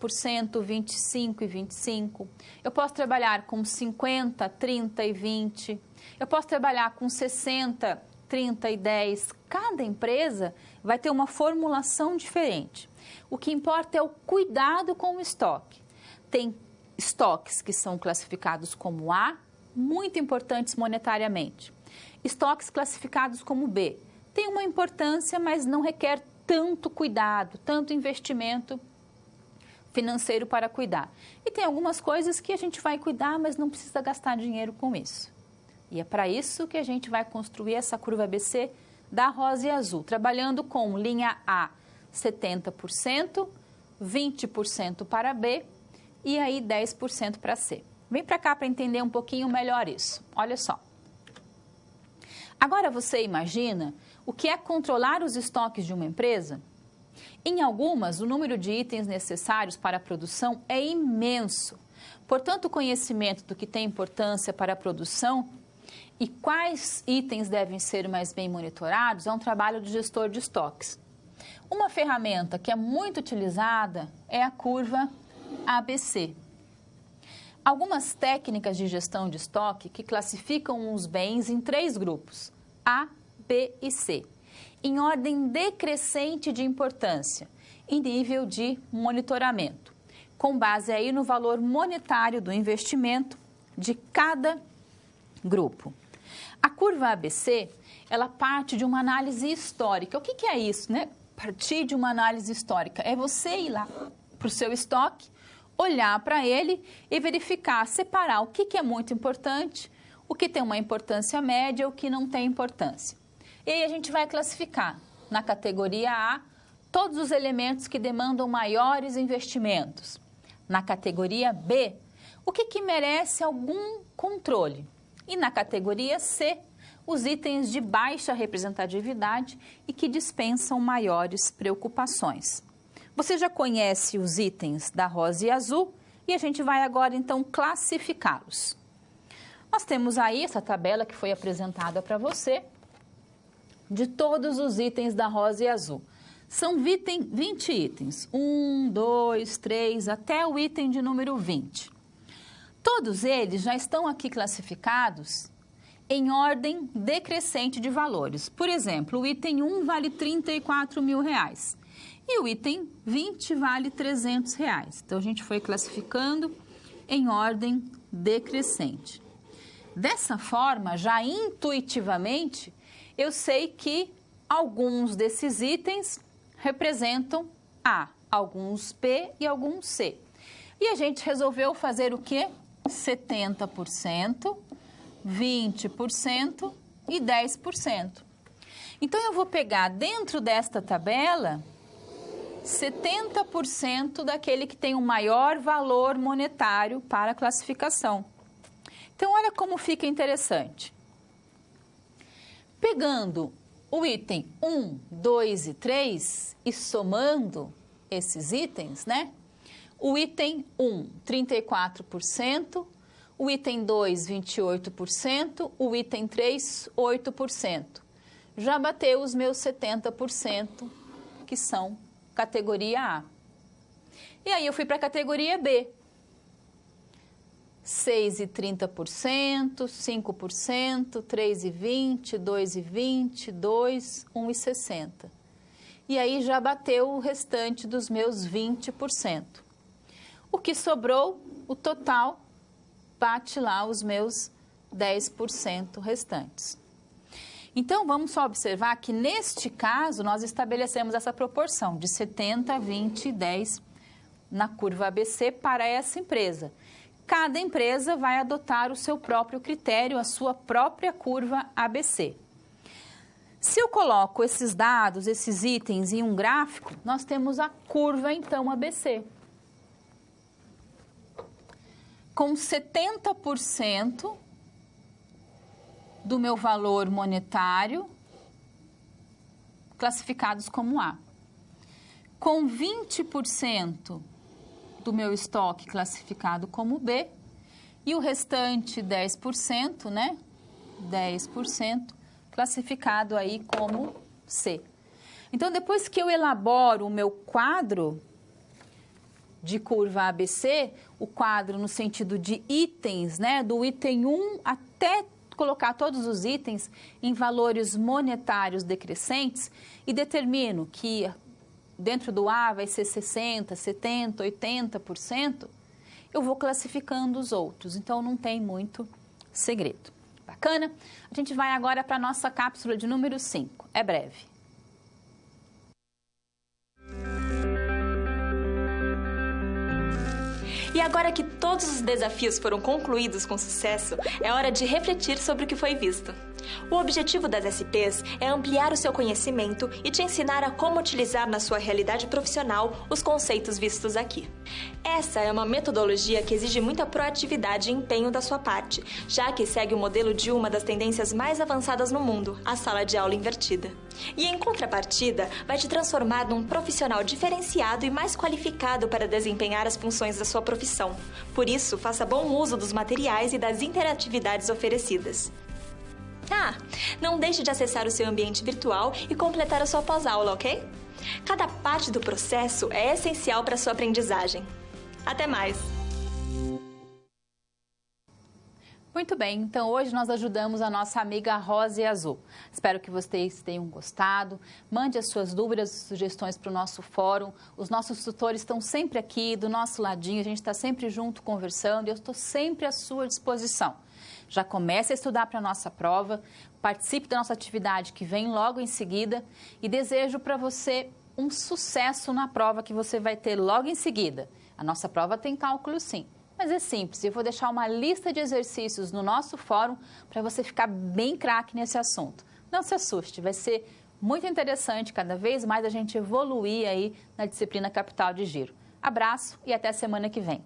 25% e 25%. Eu posso trabalhar com 50%, 30% e 20%. Eu posso trabalhar com 60%, 30% e 10%. Cada empresa vai ter uma formulação diferente. O que importa é o cuidado com o estoque. Tem estoques que são classificados como A, muito importantes monetariamente. Estoques classificados como B, tem uma importância, mas não requer tanto cuidado, tanto investimento financeiro para cuidar. E tem algumas coisas que a gente vai cuidar, mas não precisa gastar dinheiro com isso. E é para isso que a gente vai construir essa curva ABC da rosa e azul, trabalhando com linha A 70%, 20% para B, e aí 10% para C. Vem para cá para entender um pouquinho melhor isso. Olha só. Agora você imagina o que é controlar os estoques de uma empresa? Em algumas, o número de itens necessários para a produção é imenso. Portanto, o conhecimento do que tem importância para a produção e quais itens devem ser mais bem monitorados é um trabalho do gestor de estoques. Uma ferramenta que é muito utilizada é a curva ABC. Algumas técnicas de gestão de estoque que classificam os bens em 3 grupos, A, B e C, em ordem decrescente de importância e nível de monitoramento, com base aí no valor monetário do investimento de cada grupo. A curva ABC, ela parte de uma análise histórica. O que é isso, né? Partir de uma análise histórica é você ir lá para o seu estoque, olhar para ele e verificar, separar o que é muito importante, o que tem uma importância média, o que não tem importância. E aí a gente vai classificar na categoria A todos os elementos que demandam maiores investimentos. Na categoria B, o que merece algum controle. E na categoria C, os itens de baixa representatividade e que dispensam maiores preocupações. Você já conhece os itens da rosa e azul e a gente vai agora então classificá-los. Nós temos aí essa tabela que foi apresentada para você de todos os itens da rosa e azul. São 20 itens, 1, 2, 3, até o item de número 20. Todos eles já estão aqui classificados em ordem decrescente de valores. Por exemplo, o item 1 vale R$34 mil e o item 20 vale R$300. Então, a gente foi classificando em ordem decrescente. Dessa forma, já intuitivamente, eu sei que alguns desses itens representam A, alguns B e alguns C. E a gente resolveu fazer o quê? 70%, 20% e 10%. Então, eu vou pegar dentro desta tabela 70% daquele que tem o maior valor monetário para a classificação. Então, olha como fica interessante. Pegando o item 1, 2 e 3 e somando esses itens, né? O item 1, 34%, o item 2, 28%, o item 3, 8%. Já bateu os meus 70%, que são categoria A. E aí eu fui para a categoria B. 6,30%, 5%, 3,20%, 2,20%, 2%, 1,60%. E aí já bateu o restante dos meus 20%. O que sobrou, o total, bate lá os meus 10% restantes. Então, vamos só observar que, neste caso, nós estabelecemos essa proporção de 70, 20 e 10 na curva ABC para essa empresa. Cada empresa vai adotar o seu próprio critério, a sua própria curva ABC. Se eu coloco esses dados, esses itens em um gráfico, nós temos a curva, então, ABC. Com 70% do meu valor monetário classificados como A. Com 20% do meu estoque classificado como B e o restante 10%, né? 10% classificado aí como C. Então, depois que eu elaboro o meu quadro de curva ABC, o quadro no sentido de itens, né? Do item 1 até colocar todos os itens em valores monetários decrescentes e determino que dentro do A vai ser 60%, 70%, 80%, eu vou classificando os outros. Então, não tem muito segredo. Bacana? A gente vai agora para a nossa cápsula de número 5. É breve. E agora que todos os desafios foram concluídos com sucesso, é hora de refletir sobre o que foi visto. O objetivo das SPs é ampliar o seu conhecimento e te ensinar a como utilizar na sua realidade profissional os conceitos vistos aqui. Essa é uma metodologia que exige muita proatividade e empenho da sua parte, já que segue o modelo de uma das tendências mais avançadas no mundo, a sala de aula invertida. E em contrapartida, vai te transformar num profissional diferenciado e mais qualificado para desempenhar as funções da sua profissão. Por isso, faça bom uso dos materiais e das interatividades oferecidas. Não deixe de acessar o seu ambiente virtual e completar a sua pós-aula, ok? Cada parte do processo é essencial para a sua aprendizagem. Até mais! Muito bem, então hoje nós ajudamos a nossa amiga Rosa e Azul. Espero que vocês tenham gostado. Mande as suas dúvidas e sugestões para o nosso fórum. Os nossos tutores estão sempre aqui, do nosso ladinho, a gente está sempre junto conversando e eu estou sempre à sua disposição. Já comece a estudar para a nossa prova, participe da nossa atividade que vem logo em seguida e desejo para você um sucesso na prova que você vai ter logo em seguida. A nossa prova tem cálculo sim, mas é simples. Eu vou deixar uma lista de exercícios no nosso fórum para você ficar bem craque nesse assunto. Não se assuste, vai ser muito interessante cada vez mais a gente evoluir aí na disciplina Capital de Giro. Abraço e até semana que vem.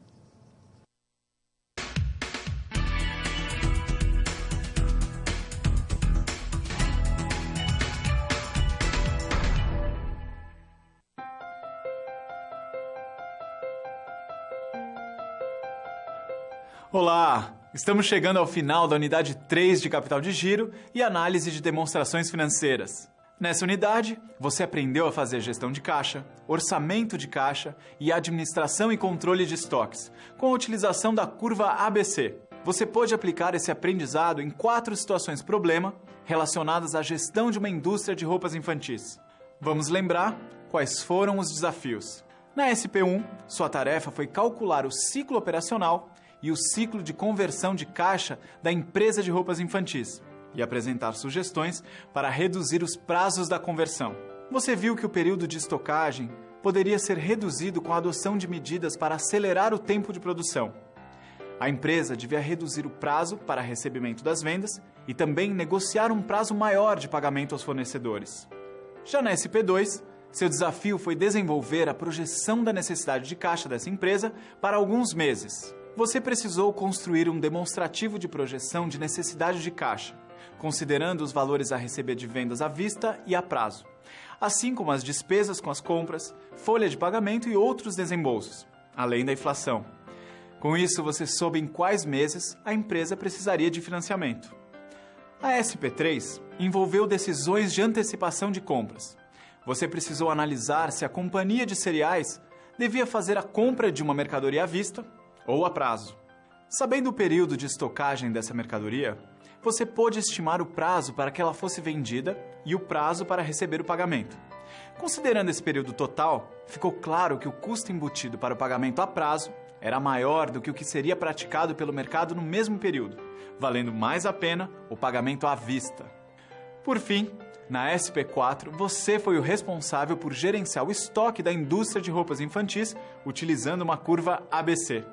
Olá! Estamos chegando ao final da unidade 3 de Capital de Giro e análise de demonstrações financeiras. Nessa unidade, você aprendeu a fazer gestão de caixa, orçamento de caixa e administração e controle de estoques, com a utilização da curva ABC. Você pode aplicar esse aprendizado em 4 situações problema relacionadas à gestão de uma indústria de roupas infantis. Vamos lembrar quais foram os desafios. Na SP1, sua tarefa foi calcular o ciclo operacional e o ciclo de conversão de caixa da empresa de roupas infantis e apresentar sugestões para reduzir os prazos da conversão. Você viu que o período de estocagem poderia ser reduzido com a adoção de medidas para acelerar o tempo de produção. A empresa devia reduzir o prazo para recebimento das vendas e também negociar um prazo maior de pagamento aos fornecedores. Já na SP2, seu desafio foi desenvolver a projeção da necessidade de caixa dessa empresa para alguns meses. Você precisou construir um demonstrativo de projeção de necessidade de caixa, considerando os valores a receber de vendas à vista e a prazo, assim como as despesas com as compras, folha de pagamento e outros desembolsos, além da inflação. Com isso, você soube em quais meses a empresa precisaria de financiamento. A SP3 envolveu decisões de antecipação de compras. Você precisou analisar se a companhia de cereais devia fazer a compra de uma mercadoria à vista ou a prazo. Sabendo o período de estocagem dessa mercadoria, você pôde estimar o prazo para que ela fosse vendida e o prazo para receber o pagamento. Considerando esse período total, ficou claro que o custo embutido para o pagamento a prazo era maior do que o que seria praticado pelo mercado no mesmo período, valendo mais a pena o pagamento à vista. Por fim, na SP4, você foi o responsável por gerenciar o estoque da indústria de roupas infantis utilizando uma curva ABC.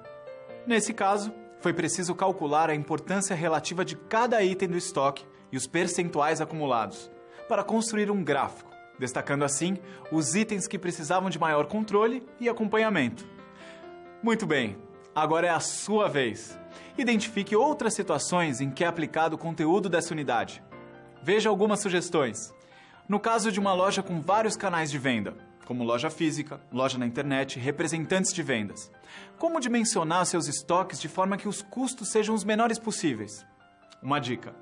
Nesse caso, foi preciso calcular a importância relativa de cada item do estoque e os percentuais acumulados, para construir um gráfico, destacando assim os itens que precisavam de maior controle e acompanhamento. Muito bem, agora é a sua vez. Identifique outras situações em que é aplicado o conteúdo dessa unidade. Veja algumas sugestões. No caso de uma loja com vários canais de venda, como loja física, loja na internet, representantes de vendas. Como dimensionar seus estoques de forma que os custos sejam os menores possíveis? Uma dica.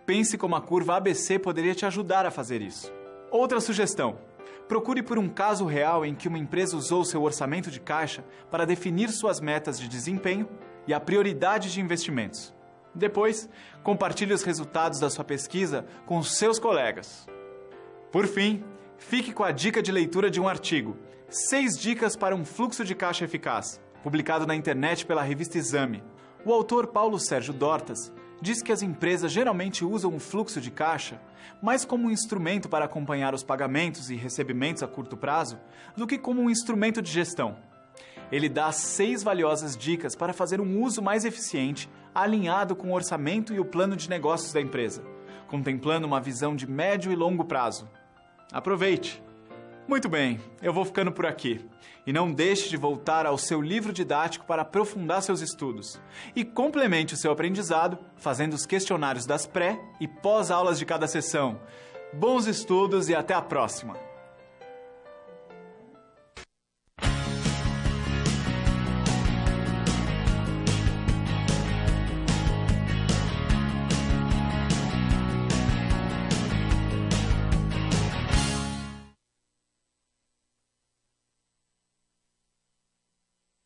Pense como a curva ABC poderia te ajudar a fazer isso. Outra sugestão. Procure por um caso real em que uma empresa usou seu orçamento de caixa para definir suas metas de desempenho e a prioridade de investimentos. Depois, compartilhe os resultados da sua pesquisa com os seus colegas. Por fim, fique com a dica de leitura de um artigo, 6 dicas para um fluxo de caixa eficaz, publicado na internet pela revista Exame. O autor Paulo Sérgio Dortas diz que as empresas geralmente usam o fluxo de caixa mais como um instrumento para acompanhar os pagamentos e recebimentos a curto prazo do que como um instrumento de gestão. Ele dá 6 valiosas dicas para fazer um uso mais eficiente, alinhado com o orçamento e o plano de negócios da empresa, contemplando uma visão de médio e longo prazo. Aproveite! Muito bem, eu vou ficando por aqui. E não deixe de voltar ao seu livro didático para aprofundar seus estudos. E complemente o seu aprendizado fazendo os questionários das pré- e pós-aulas de cada sessão. Bons estudos e até a próxima!